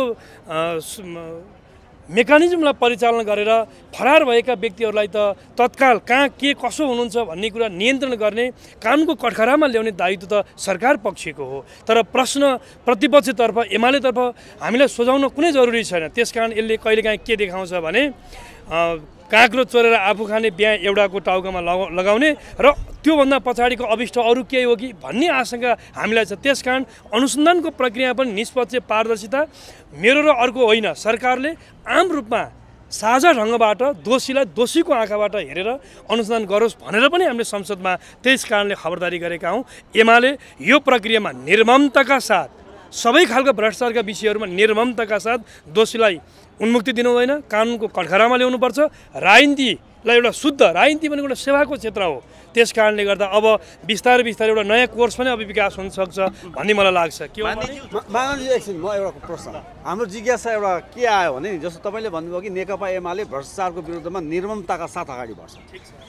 मेकानिजमलाई परिचालन गरेर फरार भएका व्यक्तिहरूलाई त तत्काल कहाँ के कसो हुनुहुन्छ भन्ने कुरा नियन्त्रण गर्ने, कानुनको कठघरामा ल्याउने दायित्व त सरकार पक्षको हो। तर प्रश्न प्रतिपक्षतर्फ एमालेतर्फ हामीलाई सोझाउन कुनै जरुरी छैन। त्यसकारण यसले कहिलेकाहीँ के देखाउँछ भने काँक्रो चोरेर आफू खाने बिहा एउटाको टाउकामा लगाउने र त्योभन्दा पछाडिको अभिष्ट अरू केही हो कि भन्ने आशंका हामीलाई छ। त्यसकारण अनुसन्धानको प्रक्रिया पनि निष्पक्ष पारदर्शिता मेरो र अर्को होइन, सरकारले आम रूपमा साझा ढङ्गबाट दोषीलाई दोषीको आँखाबाट हेरेर अनुसन्धान गरोस् भनेर पनि हामीले संसदमा त्यस कारणले खबरदारी गरेका हौँ। एमाले यो प्रक्रियामा निर्ममताका साथ सबै खालका भ्रष्टाचारका विषयहरूमा निर्ममताका साथ दोषीलाई उन्मुक्ति दिनु हुँदैन, कानुनको कठघरामा ल्याउनुपर्छ। राजनीतिलाई एउटा शुद्ध, राजनीति भनेको एउटा सेवाको क्षेत्र हो। त्यस कारणले गर्दा अब बिस्तारै बिस्तारै एउटा नयाँ कोर्स पनि अब विकास हुनसक्छ भन्ने मलाई लाग्छ। के हो मानवजी, एकछिन म एउटा प्रश्न, हाम्रो जिज्ञासा एउटा के आयो भने जस्तो तपाईँले भन्नुभयो कि नेकपा एमाले भ्रष्टाचारको विरुद्धमा निर्ममताका साथ अगाडि बढ्छ।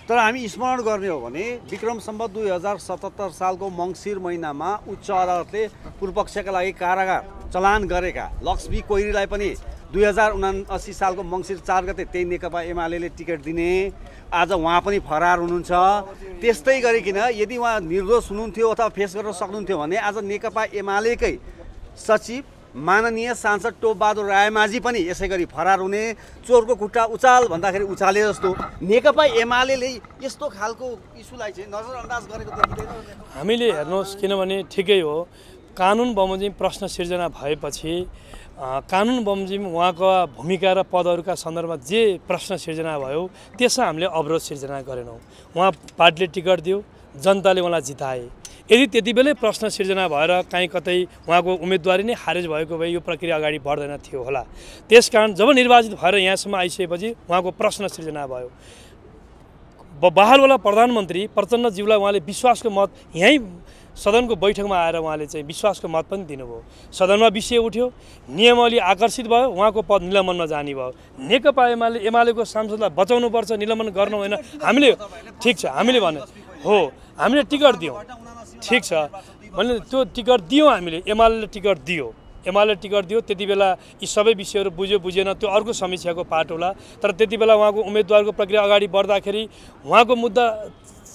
तर हामी स्मरण गर्ने हो भने विक्रम सम्वत 2077 सालको मङ्सिर महिनामा उच्च अदालतले पूर्वपक्षका लागि कारागार चलान गरेका लक्ष्मी कोइरीलाई पनि 2079 सालको मङ्सिर 4 गते त्यही नेकपा एमाले टिकट दिने, आज उहाँ पनि फरार हुनुहुन्छ। त्यस्तै गरिकन यदि उहाँ निर्दोष हुनुहुन्थ्यो अथवा फेस गर्न सक्नुहुन्थ्यो भने आज नेकपा एमालेकै सचिव माननीय सांसद टोपबहादुर रायमाझी पनि यसै गरी फरार हुने, चोरको खुट्टा उचाल भन्दाखेरि उचाले जस्तो नेकपा एमाले यस्तो खालको इस्युलाई चाहिँ नजरअन्दाज गरेको देखिँदैन। हामीले हेर्नुहोस्, किनभने ठिकै हो, कानुन बमोजिम प्रश्न सिर्जना भएपछि कानुन बमोजिम उहाँको भूमिका र पदहरूका सन्दर्भमा जे प्रश्न सिर्जना भयो त्यसमा हामीले अवरोध सिर्जना गरेनौँ। उहाँ पार्टीले टिकट दियो, जनताले उहाँलाई जिताए। यदि त्यति बेलै प्रश्न सिर्जना भएर काहीँ कतै उहाँको उम्मेदवारी नै खारेज भएको भए यो प्रक्रिया अगाडि बढ्दैन थियो होला। त्यसकारण जब निर्वाचित भएर यहाँसम्म आइसकेपछि उहाँको प्रश्न सिर्जना भयो। बहालवाला प्रधानमन्त्री प्रचण्डज्यूलाई उहाँले विश्वासको मत यहीँ सदनको बैठकमा आएर उहाँले चाहिँ विश्वासको मत पनि दिनुभयो। सदनमा विषय उठ्यो, नियमावली आकर्षित भयो, उहाँको पद निलम्बनमा जाने भयो। नेकपा एमालेको सांसदलाई बचाउनुपर्छ, निलम्बन गर्नु होइन। हामीले ठिक छ, हामीले भने हो, हामीले टिकट दियौँ, ठिक छ भने त्यो टिकट दियौँ, हामीले एमाले टिकट दियो, एमाले टिकट दियो। त्यति बेला यी सबै विषयहरू बुझ्यो बुझेन त्यो अर्को समीक्षाको पाठ होला। तर त्यति बेला उहाँको उम्मेदवारको प्रक्रिया अगाडि बढ्दाखेरि उहाँको मुद्दा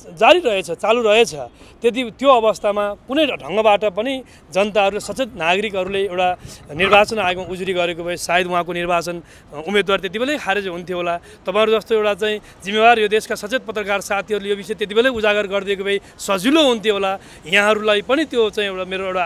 जारी रहेछ, चालु रहेछ। त्यो अवस्थामा कुनै ढङ्गबाट पनि जनताहरूले सचेत नागरिकहरूले एउटा निर्वाचन आयोगमा उजुरी गरेको भए सायद उहाँको निर्वाचन उम्मेदवार त्यति बेलै खारेज हुन्थ्यो होला। तपाईँहरू जस्तो एउटा चाहिँ जिम्मेवार यो देशका सचेत पत्रकार साथीहरूले यो विषय त्यति बेलै उजागर गरिदिएको भए सजिलो हुन्थ्यो होला। यहाँहरूलाई पनि त्यो चाहिँ एउटा मेरो एउटा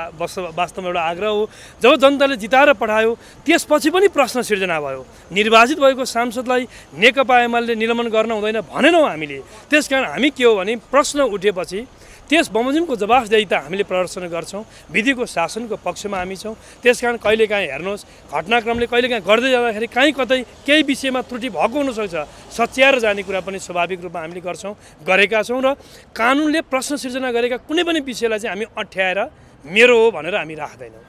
वास्तवमा एउटा आग्रह हो। जब जनताले जिताएर पठायो त्यसपछि पनि प्रश्न सिर्जना भयो। निर्वाचित भएको सांसदलाई नेकपा एमाले निलम्बन गर्न हुँदैन भनेनौँ हामीले। त्यसकारण हामी के हो भने प्रश्न उठेपछि त्यस बमोजिमको जवाफदेहिता हामीले प्रदर्शन गर्छौँ। विधिको शासनको पक्षमा हामी छौँ। त्यसकारण कहिलेकाहीँ हेर्नुहोस्, घटनाक्रमले कहिलेकाहीँ गर्दै जाँदाखेरि काहीँ कतै केही विषयमा त्रुटि भएको हुनसक्छ, सच्याएर जाने कुरा पनि स्वाभाविक रूपमा हामीले गर्छौँ, गरेका छौँ। र कानुनले प्रश्न सिर्जना गरेका कुनै पनि विषयलाई चाहिँ हामी अँठ्याएर मेरो हो भनेर हामी राख्दैनौँ।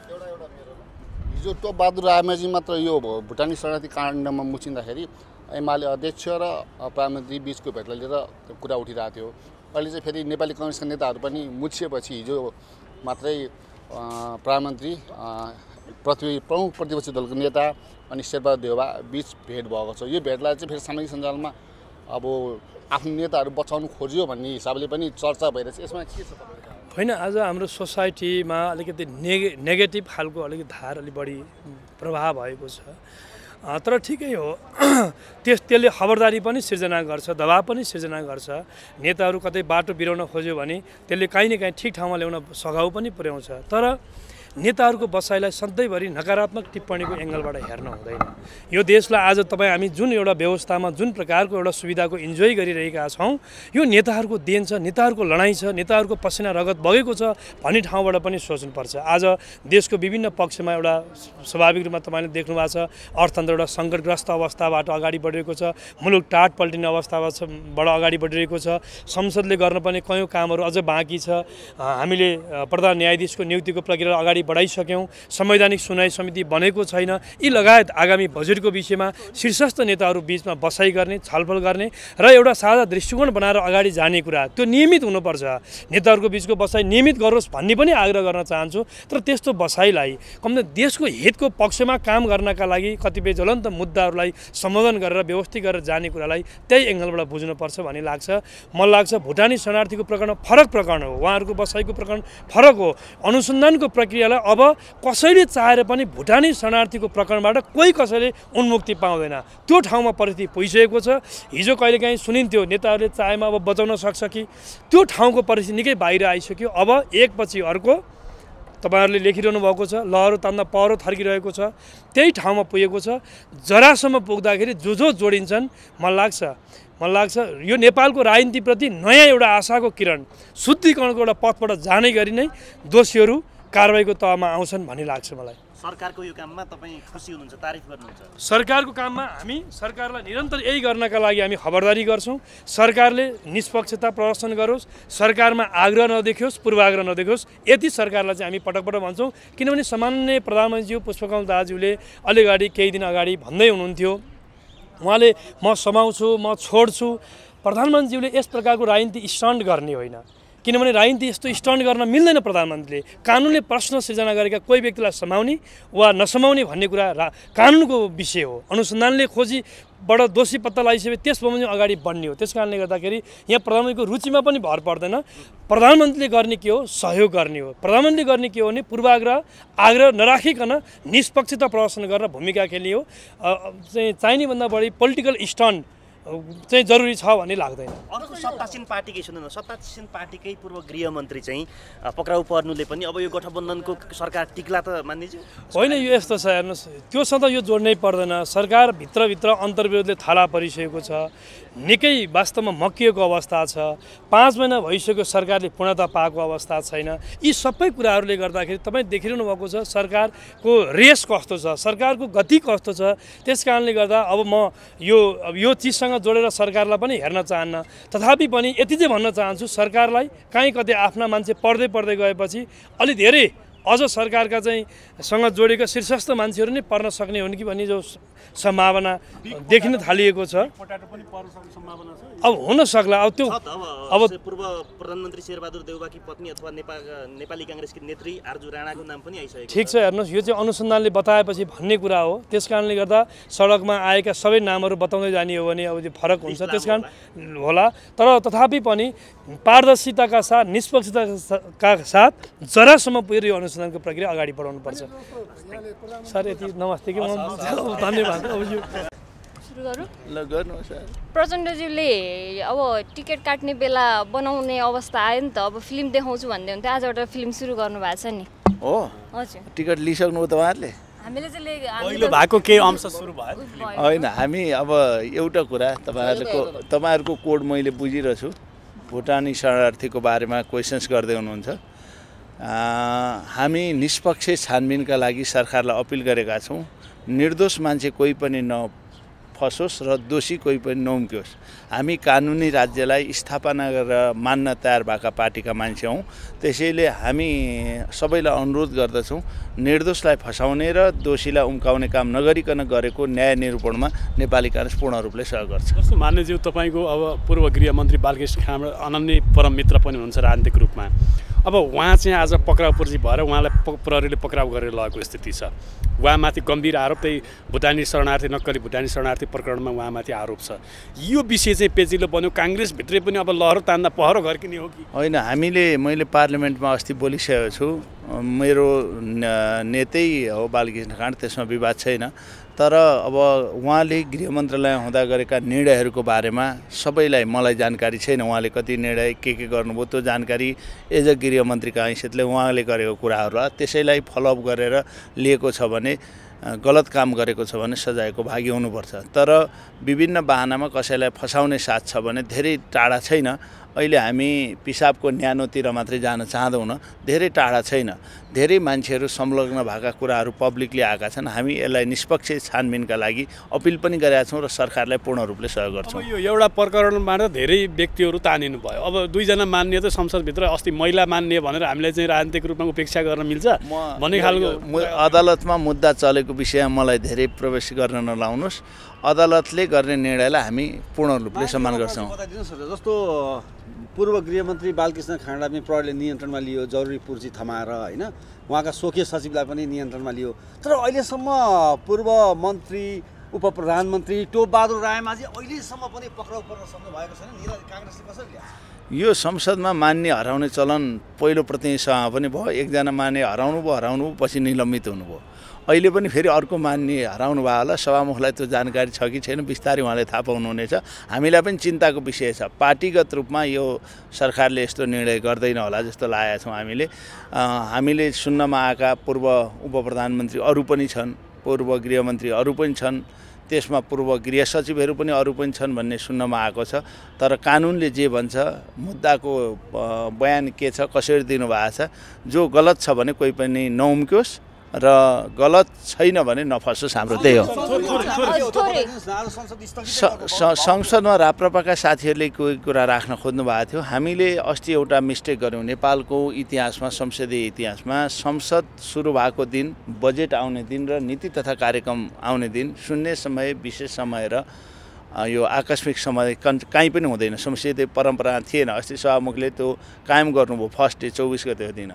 हिजो टोपबहादुर रायमाझी मात्र यो भुटानी शरणार्थी काण्डमा मुछिँदाखेरि एमाले अध्यक्ष र प्रधानमन्त्री बिचको भेटलाई लिएर कुरा उठिरहेको थियो। अहिले चाहिँ फेरि नेपाली कङ्ग्रेसका नेताहरू पनि मुछिएपछि हिजो मात्रै प्रधानमन्त्री प्रमुख प्रतिपक्षी दलको नेता अनि शेरबहादुर देउवा बिच भेट भएको छ। यो भेटलाई चाहिँ फेरि सामाजिक सञ्जालमा अब आफ्नो नेताहरू बचाउनु खोज्यो भन्ने हिसाबले पनि चर्चा भइरहेछ। यसमा के छ तपाईँको? होइन, आज हाम्रो सोसाइटीमा अलिकति नेगेटिभ खालको अलिकति धार अलि बढी प्रभाव भएको छ। तर ठिकै हो, त्यसले खबरदारी पनि सिर्जना गर्छ, दबाब पनि सिर्जना गर्छ। नेताहरू कतै बाटो बिराउन खोज्यो भने त्यसले काहीँ न काहीँ ठिक ठाउँमा ल्याउन सघाउ पनि पुर्याउँछ। तर नेताहरूको बसाइलाई सधैँभरि नकारात्मक टिप्पणीको एङ्गलबाट हेर्न हुँदैन। यो देशलाई आज तपाईँ हामी जुन एउटा व्यवस्थामा जुन प्रकारको एउटा सुविधाको इन्जोय गरिरहेका छौँ, यो नेताहरूको देन छ, नेताहरूको लडाइँ छ, नेताहरूको पसिना रगत बगेको छ भन्ने ठाउँबाट पनि सोच्नुपर्छ। आज देशको विभिन्न पक्षमा एउटा स्वाभाविक रूपमा तपाईँले देख्नु भएको छ, अर्थतन्त्र एउटा सङ्कटग्रस्त अवस्थाबाट अगाडि बढेको छ, मुलुक टाट पल्टिने अवस्थाबाट अगाडि बढिरहेको छ। संसदले गर्नुपर्ने कयौँ कामहरू अझ बाँकी छ। हामीले प्रधान न्यायाधीशको नियुक्तिको प्रक्रिया अगाडि बढाइसक्यौँ, संवैधानिक सुनवाई समिति बनेको छैन, यी लगायत आगामी बजेटको विषयमा शीर्षस्थ नेताहरू बीचमा बसाइ गर्ने, छलफल गर्ने र एउटा साझा दृष्टिकोण बनाएर अगाडि जाने कुरा त्यो नियमित हुनुपर्छ। नेताहरूको बीचको बसाइ नियमित गरोस् भन्ने पनि आग्रह गर्न चाहन्छु। तर त्यस्तो बसाइलाई कमसे देशको हितको पक्षमा काम गर्नका लागि कतिपय ज्वलन्त मुद्दाहरूलाई सम्बोधन गरेर व्यवस्थित गरेर जाने कुरालाई त्यही एङ्गलबाट बुझ्नुपर्छ भन्ने लाग्छ। मलाई लाग्छ भुटानी शरणार्थीको प्रकरण फरक प्रकरण हो, उहाँहरूको बसाइको प्रकरण फरक हो। अनुसन्धानको प्रक्रियालाई अब कसैले चाहेर पनि भुटानी शरणार्थीको प्रकरणबाट कोही कसैले उन्मुक्ति पाउँदैन। त्यो ठाउँमा परिस्थिति पुगिसकेको छ। हिजो कहिलेकाहीँ सुनिन्थ्यो नेताहरूले चाहेमा अब बचाउन सक्छ कि, त्यो ठाउँको परिस्थिति निकै बाहिर आइसक्यो। अब एकपछि अर्को तपाईहरुले लेखिरहनु भएको छ, लहरो तान्दा पहरो थर्किरहेको छ, त्यही ठाउँमा पुगेको छ। जरासम्म पुग्दाखेरि जो जोडिन्छन् मलाई लाग्छ यो नेपालको राजनीतिप्रति नयाँ एउटा आशाको किरण, शुद्धिकरणको एउटा पथबाट जाने गरी नै दोषीहरू कारबाहीको तहमा आउँछन् भन्ने लाग्छ मलाई। सरकारको यो काममा तपाईँ खुसी हुनुहुन्छ, तारिफ गर्नुहुन्छ? सरकारको काममा हामी सरकारलाई निरन्तर यही गर्नका लागि हामी खबरदारी गर्छौँ। सरकारले निष्पक्षता प्रदर्शन गरोस्, सरकारमा आग्रह नदेखियोस्, पूर्वाग्रह नदेखियोस्, यति सरकारलाई चाहिँ हामी पटक पटक भन्छौँ। किनभने सामान्य प्रधानमन्त्रीज्यू पुष्पकमल दाजुले अलि केही दिन अगाडि भन्दै हुनुहुन्थ्यो, उहाँले म समाउँछु, म छोड्छु। प्रधानमन्त्रीज्यूले यस प्रकारको राजनीति स्टन्ट गर्ने होइन, किनभने राजनीति यस्तो स्टन्ट गर्न मिल्दैन। प्रधानमन्त्रीले कानुनले प्रश्न सिर्जना गरेका कोही व्यक्तिलाई समाउने वा नसमाउने भन्ने कुरा कानुनको विषय हो। अनुसन्धानले खोजीबाट दोषी पत्ता लगाइसके त्यस बमोजिम अगाडि बढ्ने हो। त्यस कारणले गर्दाखेरि यहाँ प्रधानमन्त्रीको रुचिमा पनि भर पर्दैन। प्रधानमन्त्रीले गर्ने के हो? सहयोग गर्ने हो। प्रधानमन्त्रीले गर्ने के हो भने पूर्वाग्रह आग्रह नराखिकन निष्पक्षता प्रदर्शन गरेर भूमिका खेल्ने हो। चाहिने भन्दा बढी पोलिटिकल स्टन्ट चाहिँ जरुरी छ भन्ने लाग्दैन। अर्को सत्तासीन पार्टीकै सुन्नु न, सत्तासीन पार्टीकै पूर्व गृहमन्त्री चाहिँ पक्राउ पर्नुले पनि अब यो गठबन्धनको सरकार टिक्ला त मान्दिन्छ? होइन, यो यस्तो छ हेर्नुहोस्, त्योसँग यो जोड्नै पर्दैन। सरकार भित्रभित्र अन्तर्विरोधले थाला परिसकेको छ, निकै वास्तवमा मक्किएको अवस्था छ। 5 महिना भइसक्यो सरकारले पूर्णता पाएको अवस्था छैन। यी सबै कुराहरूले गर्दाखेरि तपाईँ देखिरहनु भएको छ सरकारको रेस कस्तो छ, सरकारको गति कस्तो छ। त्यस कारणले गर्दा अब म यो चिजसँग जोडेर सरकारलाई पनि हेर्न चाहन्न। तथापि पनि यति चाहिँ भन्न चाहन्छु, सरकारलाई काहीँ कतै आफ्ना मान्छे पढ्दै गएपछि अलि धेरै अझ सरकारका चाहिँ सँग जोडेका शीर्षस्थ मान्छेहरू नै पर्न सक्ने हुन् कि भन्ने जो सम्भावना देखिन थालिएको छ। अब हुन सक्ला। अब त्यो अब पूर्व प्रधानमन्त्री शेरबहादुर देउवाकी पत्नी अथवा नेपाली काङ्ग्रेसकी नेत्री आर्जु राणाको नाम पनि आइसकेको छ। ठिक छ, हेर्नुहोस्, यो चाहिँ अनुसन्धानले बताएपछि भन्ने कुरा हो। त्यस कारणले गर्दा सडकमा आएका सबै नामहरू बताउँदै जाने हो भने अब त्यो फरक हुन्छ, त्यस कारण होला। तर तथापि पनि पारदर्शिताका साथ, निष्पक्षताका साथ जरासम्म पुगेर यो अनुसन्धानको प्रक्रिया अगाडि बढाउनुपर्छ। सर यति नमस्ते कि धन्यवाद। प्रचण्डज्यूले अब टिकट काट्ने बेला बनाउने अवस्था आयो नि त, अब फिल्म देखाउँछु भन्दै हुन्थ्यो, आजबाट फिल्म सुरु गर्नु भएको छ नि? हो, हजुर। टिकट लिइसक्नु त उहाँहरूले? हामीले चाहिँ भएको केही अंश सुरु भयो होइन। हामी अब एउटा कुरा तपाईँहरूको कोड मैले बुझिरहेको छु, भुटानी शरणार्थीको बारेमा क्वेसन्स गर्दै हुनुहुन्छ। हामी निष्पक्ष छानबिनका लागि सरकारलाई अपिल गरेका छौँ, निर्दोष मान्छे कोही पनि नफसोस् र दोषी कोही पनि नउम्क्योस्। हामी कानुनी राज्यलाई स्थापना गरेर मान्न तयार भएका पार्टीका मान्छे हौँ। त्यसैले हामी सबैलाई अनुरोध गर्दछौँ, निर्दोषलाई फसाउने र दोषीलाई उम्काउने काम नगरिकन गरेको न्याय निरूपणमा नेपाली काङ्ग्रेस पूर्ण रूपले सहयोग गर्छ। जस्तो मान्यज्यू, तपाईँको अब पूर्व गृहमन्त्री बालकृष्ण खाँड अनन्य परम मित्र पनि हुनुहुन्छ राजनीतिक रूपमा। अब उहाँ चाहिँ आज पक्राउ पर्ची भएर उहाँलाई प्रहरीले पक्राउ गरेर लगेको स्थिति छ। उहाँमाथि गम्भीर आरोप चाहिँ भुटानी शरणार्थी, नक्कली भुटानी शरणार्थी प्रकरणमा उहाँमाथि आरोप छ। यो विषय चाहिँ पेचिलो बन्यो, काङ्ग्रेसभित्रै पनि अब लहरो तान्दा पहरो घर्किने हो कि होइन? मैले पार्लियामेन्टमा अस्ति बोलिसकेको छु, मेरो नेतै हो बालकृष्ण खाँड, त्यसमा विवाद छैन। तर अब उहाँले गृह मन्त्रालय हुँदा गरेका निर्णयहरूको बारेमा सबैलाई मलाई जानकारी छैन। उहाँले कति निर्णय के गर्नुभयो त्यो जानकारी एज अ गृहमन्त्रीका हैसियतले उहाँले गरेको कुराहरू त्यसैलाई फलोअप गरेर लिएको छ भने गलत काम गरेको छ भने सजायको भागी हुनुपर्छ। तर विभिन्न बहानामा कसैलाई फसाउने साथ छ भने धेरै टाढा छैन। अहिले हामी पिसाबको न्यानोतिर मात्रै जान चाहँदैनौँ, धेरै टाढा छैन। धेरै मान्छेहरू संलग्न भएका कुराहरू पब्लिकली आएका छन्। हामी यसलाई निष्पक्ष छानबिनका लागि अपिल पनि गरेका छौँ र सरकारलाई पूर्ण रूपले सहयोग गर्छौँ। यो एउटा प्रकरणबाट धेरै व्यक्तिहरू तानिनु भयो। अब 2 जना मान्ने त संसदभित्र अस्ति महिला मान्ने भनेर हामीले चाहिँ राजनीतिक रूपमा उपेक्षा गर्न मिल्छ भन्ने खालको अदालतमा मुद्दा चलेको विषयमा मलाई धेरै प्रवेश गर्न नलाउनुहोस्। अदालतले गर्ने निर्णयलाई हामी पूर्ण रूपले सम्मान गर्छौँ। जस्तो पूर्व गृहमन्त्री बालकृष्ण खाँडामी प्रहरीले नियन्त्रणमा लियो, जरुरी पुर्जी थमाएर होइन, उहाँका स्वकीय सचिवलाई पनि नियन्त्रणमा लियो। तर अहिलेसम्म पूर्व मन्त्री उपप्रधानमन्त्री टोपबहादुर रायमाझी अहिलेसम्म पनि पक्राउ पर्न सक्नु भएको छैन। काङ्ग्रेसले कसरी ल्यान्छ? यो संसदमा मान्ने हराउने चलन पहिलो प्रतिनिधिसभामा पनि भयो। एकजना मान्ने हराउनु पछि निलम्बित हुनुभयो। अहिले पनि फेरि अर्को मान्ने हराउनु भयो होला। सभामुखलाई त्यो जानकारी छ कि छैन बिस्तारै उहाँले थाहा पाउनुहुनेछ। हामीलाई पनि चिन्ताको विषय छ। पार्टीगत रूपमा यो सरकारले यस्तो निर्णय गर्दैन होला जस्तो लागेका छौँ हामीले सुन्नमा आएका पूर्व उपप्रधानमन्त्री अरू पनि छन्, पूर्व गृहमन्त्री अरू पनि छन्, त्यसमा पूर्व गृह सचिवहरू पनि अरू पनि छन् भन्ने सुन्नमा आएको छ। तर कानुनले जे भन्छ, मुद्दाको बयान के छ, कसरी दिनुभएको छ, जो गलत छ भने कोही पनि नउम्क्योस् र गलत छैन भने नफसोस्। हाम्रो त्यही हो। संसदमा राप्रपाका साथीहरूले कोही कुरा राख्न खोज्नु भएको थियो। हामीले अस्ति एउटा मिस्टेक गऱ्यौँ। नेपालको इतिहासमा, संसदीय इतिहासमा संसद सुरु भएको दिन, बजेट आउने दिन र नीति तथा कार्यक्रम आउने दिन शून्य समय, विशेष समय र यो आकस्मिक समय कहीँ पनि हुँदैन। संसदीय परम्परा थिएन। अस्ति सभामुखले त्यो कायम गर्नुभयो फर्स्ट डे 24 गते दिन।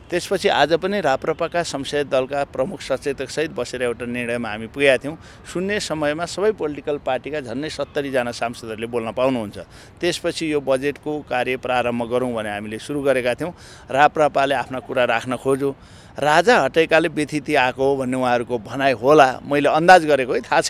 त्यसपछि आज पनि राप्रपाका संसदीय दलका प्रमुख सचेतकसहित बसेर एउटा निर्णयमा हामी पुगेका थियौँ। शून्य समयमा सबै पोलिटिकल पार्टीका झन्डै 70 जना सांसदहरूले बोल्न पाउनुहुन्छ। त्यसपछि यो बजेटको कार्य प्रारम्भ गरौँ भने हामीले सुरु गरेका थियौँ। राप्रपाले आफ्ना कुरा राख्न खोज्यो। राजा हटेकाले व्यथिति आएको हो भन्ने उहाँहरूको भनाइ होला। मैले अन्दाज गरेको है, थाहा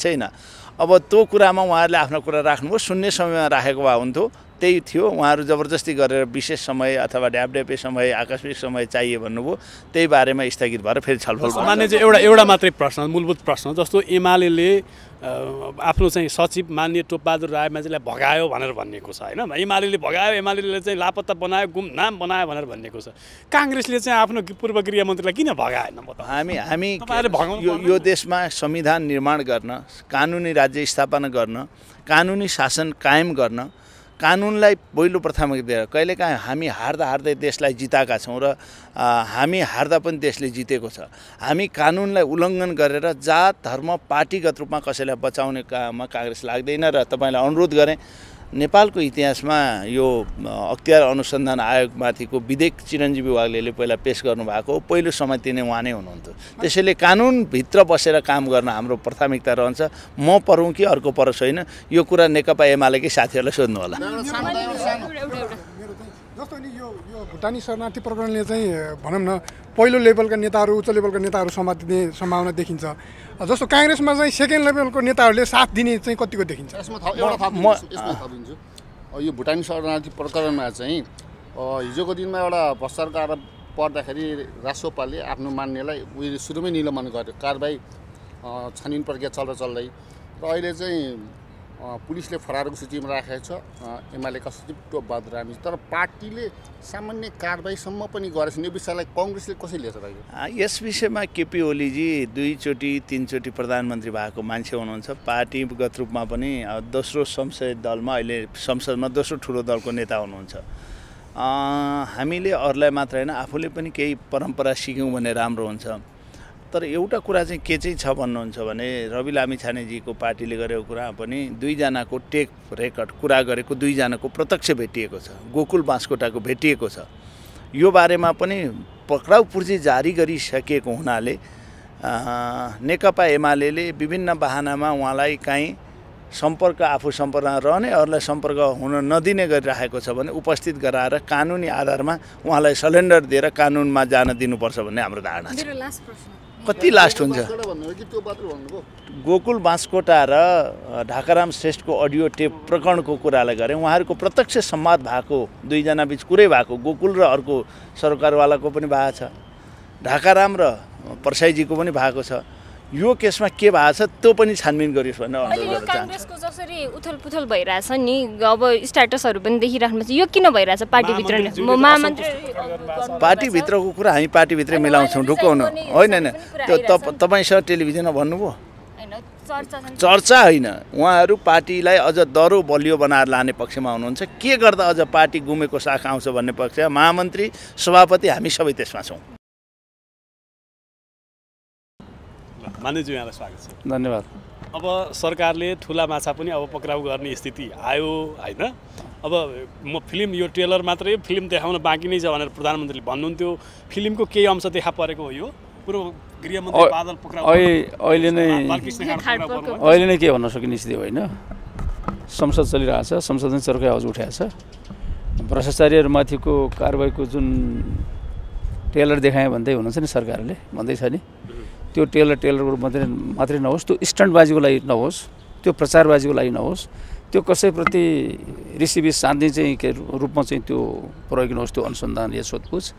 छैन। अब त्यो कुरामा उहाँहरूले आफ्नो कुरा राख्नुभयो। शून्य समयमा राखेको भए हुन्थ्यो, त्यही थियो। उहाँहरू जबरजस्ती गरेर विशेष समय अथवा ड्यापड्यापे समय, आकस्मिक समय चाहिए भन्नुभयो। त्यही बारेमा स्थगित भएर फेरि छलफल मान्य चाहिँ एउटा मात्रै प्रश्न, मूलभूत प्रश्न जस्तो एमाले आफ्नो चाहिँ सचिव मान्य टोपबहादुर रायमाझीलाई भगायो भनेर भनिएको छ होइन। एमाले भगायो, एमाले चाहिँ लापत्ता बनायो, गुमनाम बनायो भनेर भनिएको छ। काङ्ग्रेसले चाहिँ आफ्नो पूर्व गृहमन्त्रीलाई किन भगाएन? हामी यो देशमा संविधान निर्माण गर्न, कानुनी राज्य स्थापना गर्न, कानुनी शासन कायम गर्न, कानुनलाई पहिलो प्राथमिकता दिएर कहिलेकाहीँ हामी हार्दै देशलाई जिताएका छौँ र हामी हार्दा पनि देशले जितेको छ। हामी कानुनलाई उल्लङ्घन गरेर जात धर्म पार्टीगत रूपमा कसैलाई बचाउने काममा काङ्ग्रेस लाग्दैन। र तपाईँलाई अनुरोध गरेँ, नेपालको इतिहासमा यो अख्तियार अनुसन्धान आयोगमाथिको विधेयक चिरञ्जीवी वाग्लेले पहिला पेश गर्नुभएको हो। पहिलो समाति नै उहाँ नै हुनुहुन्थ्यो। त्यसैले कानुनभित्र बसेर काम गर्न हाम्रो प्राथमिकता रहन्छ। म परौँ कि अर्को परोस् होइन, यो कुरा नेकपा एमालेकै साथीहरूलाई सोध्नु होला। जस्तो नि यो भुटानी शरणार्थी प्रकरणले चाहिँ भनौँ न पहिलो लेभलका नेताहरू, उच्च लेभलका नेताहरू समातिने सम्भावना देखिन्छ। जस्तो काङ्ग्रेसमा चाहिँ सेकेन्ड लेभलको नेताहरूले साथ दिने चाहिँ कतिको देखिन्छ? यसमा थपिदिन्छु। यो भुटानी शरणार्थी प्रकरणमा चाहिँ हिजोको दिनमा एउटा भ्रष्टाचारको आरोप पर्दाखेरि रासोपाले आफ्नो मान्नेलाई सुरुमै निलम्बन गर्यो। कारबाही छानबिन प्रक्रिया चल्दै र अहिले चाहिँ पुलिसले फरारको सूचीमा राखेको छ एमालेका सचिव टोपबहादुर रायमाझी। तर पार्टीले सामान्य कारबाहीसम्म पनि गरेछ। यो विषयलाई कङ्ग्रेसले कसरी लिएछ? यस विषयमा केपी ओलीजी 2-3 प्रधानमन्त्री भएको मान्छे हुनुहुन्छ। पार्टीगत रूपमा पनि दोस्रो संसदीय दलमा, अहिले संसदमा दोस्रो ठुलो दलको नेता हुनुहुन्छ। हामीले अरूलाई मात्र होइन, आफूले पनि केही परम्परा सिक्यौँ भने राम्रो हुन्छ। तर एउटा कुरा चाहिँ के चाहिँ छ भन्नुहुन्छ भने रवि लामिछानेजीको पार्टीले गरेको कुरा पनि 2 जनाको टेक रेकर्ड कुरा गरेको 2 जनाको प्रत्यक्ष भेटिएको छ। गोकुल बाँसकोटाको भेटिएको छ। यो बारेमा पनि पक्राउ पूर्जी जारी गरिसकेको हुनाले नेकपा एमाले विभिन्न बहानामा उहाँलाई काहीँ आफू सम्पर्कमा रहने, अरूलाई सम्पर्क हुन नदिने गरिराखेको छ भने उपस्थित गराएर कानुनी आधारमा उहाँलाई सलेन्डर दिएर कानुनमा जान दिनुपर्छ भन्ने हाम्रो धारणा छ। कति लास्ट हुन्छ? गोकुल बाँसकोटा र ढाकाराम श्रेष्ठको अडियो टेप प्रकरणको कुरालाई गरेँ। उहाँहरूको प्रत्यक्ष संवाद भएको, 2 जना बीच कुरै भएको, गोकुल र अर्को सरकारवालाको पनि भएको छ, ढाकाराम र परसाईजीको पनि भएको छ। यो केसमा के भएको छ त्यो पनि छानबिन गरियोस् भन्ने अहिले अनुरोध यो गर्न चाहन्छु। काङ्ग्रेसको जसरी उथलपुथल भइरहेछ नि अब स्ट्याटसहरू पनि देखिराख्नु यो किन भइरहेछ पार्टीभित्र नै महामन्त्री पार्टीभित्रको कुरा हामी पार्टीभित्रै मिलाउँछौँ ढुक्क हुनु होइन होइन त्यो तपाईँसँग टेलिभिजनमा भन्नुभयो चर्चा होइन उहाँहरू पार्टीलाई अझ दह्रो बलियो बनाएर लाने पक्षमा हुनुहुन्छ के गर्दा अझ पार्टी गुमेको शाखा आउँछ भन्ने पक्षमा महामन्त्री सभापति हामी सबै त्यसमा छौँ। मान्यज्यू यहाँलाई स्वागत छ। धन्यवाद। अब सरकारले ठुला माछा पनि अब पक्राउ गर्ने स्थिति आयो होइन। अब म फिल्म यो ट्रेलर मात्रै फिल्म देखाउन बाँकी नै छ भनेर प्रधानमन्त्रीले भन्नुहुन्थ्यो फिल्मको केही अंश देखा परेको हो यो पूर्व गृहमन्त्री बादल पक्राउ अहिले नै के भन्न सकिने स्थिति होइन। संसद चलिरहेछ संसदले चर्कै आवाज उठाएको छ भ्रष्टाचारीहरूमाथिको कारबाहीको जुन ट्रेलर देखाएँ भन्दै हुनुहुन्छ नि सरकारले भन्दैछ नि त्यो टेलरको मात्रै नहोस् त्यो स्टन्टबाजीको लागि नहोस् त्यो प्रचारबाजीको लागि नहोस् त्यो कसैप्रति रिसिभी शान्ति चाहिँ के रूपमा चाहिँ त्यो प्रयोग नहोस् त्यो अनुसन्धान या सोधपुछ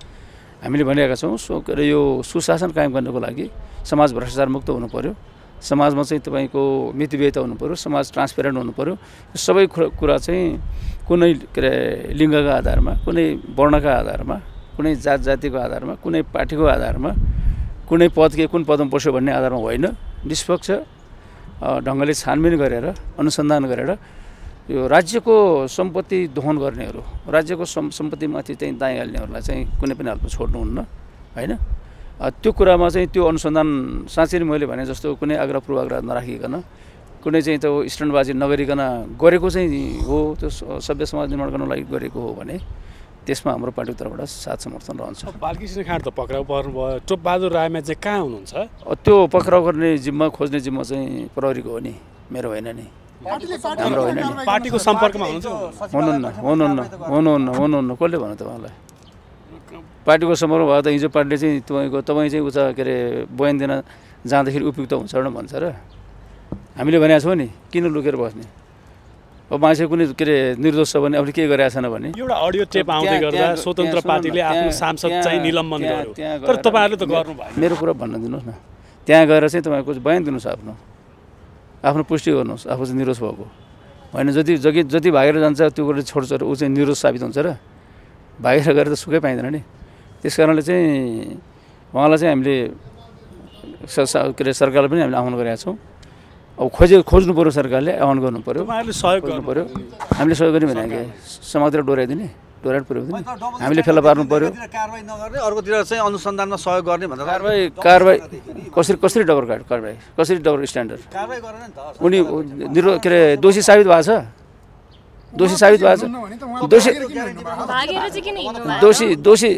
हामीले भनिरहेका छौँ। यो सुशासन कायम गर्नको लागि समाज भ्रष्टाचार मुक्त हुनु पर्यो समाजमा चाहिँ तपाईँको मितव्ययिता हुनु पर्यो समाज ट्रान्सपेरेन्ट हुनु पर्यो सबै कुरा चाहिँ कुनै के अरे लिङ्गका आधारमा कुनै वर्णका आधारमा कुनै जातिको आधारमा कुनै पार्टीको आधारमा कुनै पद के कुन पदमा बस्यो भन्ने आधारमा होइन निष्पक्ष ढङ्गले छानबिन गरेर अनुसन्धान गरेर यो राज्यको सम्पत्ति दोहन गर्नेहरू राज्यको सम्पत्तिमाथि चाहिँ दाइ हाल्नेहरूलाई चाहिँ कुनै पनि हालतमा छोड्नुहुन्न होइन। त्यो कुरामा चाहिँ त्यो अनुसन्धान साँच्चै नै मैले भने जस्तो कुनै आग्रह पूर्वाग्रह नराखिकन कुनै चाहिँ त्यो स्टन्टबाजी नगरिकन गरेको चाहिँ हो त्यो सभ्य समाज निर्माण गर्नको लागि गरेको हो भने त्यसमा हाम्रो पार्टीको तर्फबाट साथ समर्थन रहन्छ। बालकृष्ण खाँड त पक्राउ पर्नुभयो टोपबहादुर रायमा चाहिँ कहाँ हुनुहुन्छ? त्यो पक्राउ गर्ने जिम्मा खोज्ने जिम्मा चाहिँ प्रहरीको हो नि मेरो होइन नि हाम्रो होइन नि। पार्टीको सम्पर्कमा हुनुहुन्न कसले भन्नु त उहाँलाई पार्टीको सम्पर्क भयो त हिजो पार्टीले चाहिँ तपाईँ चाहिँ उता के अरे बयान दिन जाँदाखेरि उपयुक्त हुन्छ भनेर भन्छ र हामीले भनेको छौँ नि किन लुकेर बस्ने अब मान्छे कुनै के अरे निर्दोष छ भने अहिले के गरिरहेको छैन भने एउटा अडियो टेप आउँदै गर्दा स्वतन्त्र पार्टीले आफ्नो सांसद चाहिँ निलम्बन गर्यो तर तपाईँहरूले त गर्नु भएन। मेरो कुरा भन्न दिनुहोस् न त्यहाँ गएर चाहिँ तपाईँको बयान दिनुहोस् आफ्नो पुष्टि गर्नुहोस् आफू चाहिँ निरोष भएको होइन जति भागेर जान्छ त्यो कुरा छोड्छ र ऊ चाहिँ निरोष साबित हुन्छ र भागेर गएर त सुखै पाइँदैन नि। त्यस कारणले चाहिँ उहाँलाई चाहिँ हामीले के अरे सरकारलाई पनि हामीले आह्वान गरेका छौँ। अब खोज्नु पऱ्यो सरकारले आह्वान गर्नु पऱ्यो सहयोग गर्नु पऱ्यो हामीले सहयोग गर्ने भने समाजतिर डोर्याइदिने डोर्याएर पुर्याउँदैन हामीले फेला पार्नु पऱ्यो कारबाही नगर्ने अर्कोतिर चाहिँ अनुसन्धानमा सहयोग गर्ने भनेर कारबाही कसरी डबल कारबाही कसरी डबल स्ट्यान्डर्ड उनी के अरे दोषी साबित भएको छ दोषी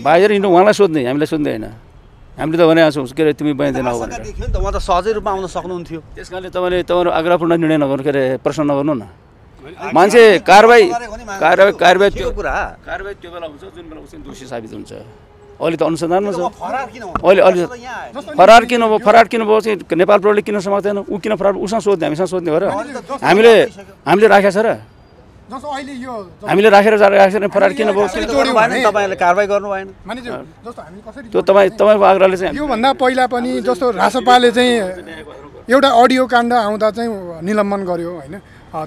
भागेर हिँड्नु उहाँलाई सोध्ने हामीलाई सोध्ने होइन। हामीले त भनेको छौँ के अरे तिमी बयान दिन आऊ भनेर उहाँ त सहजै रूपमा आउन सक्नुहुन्थ्यो। त्यस कारणले तपाईँहरू आग्रहपूर्ण निर्णय नगर्नु के अरे प्रश्न नगर्नु न मान्छे कारबाही त्यो बेला हुन्छ जुन बेला उसले दोषी साबित हुन्छ अहिले त अनुसन्धानमा छ अहिले फरार किन भयो चाहिँ नेपाल प्रहरीले किन समात्दैन ऊ किन फरार उसँग सोध्ने हामीसँग सोध्ने भएर हामीले राखेको छ र हामीले राखेर फरार किन भयो तपाईँहरूले कारबाही गर्नु भएन त्यो तपाईँको आग्रहले चाहिँ योभन्दा पहिला पनि जस्तो रासपाले चाहिँ एउटा अडियो काण्ड आउँदा चाहिँ निलम्बन गर्यो होइन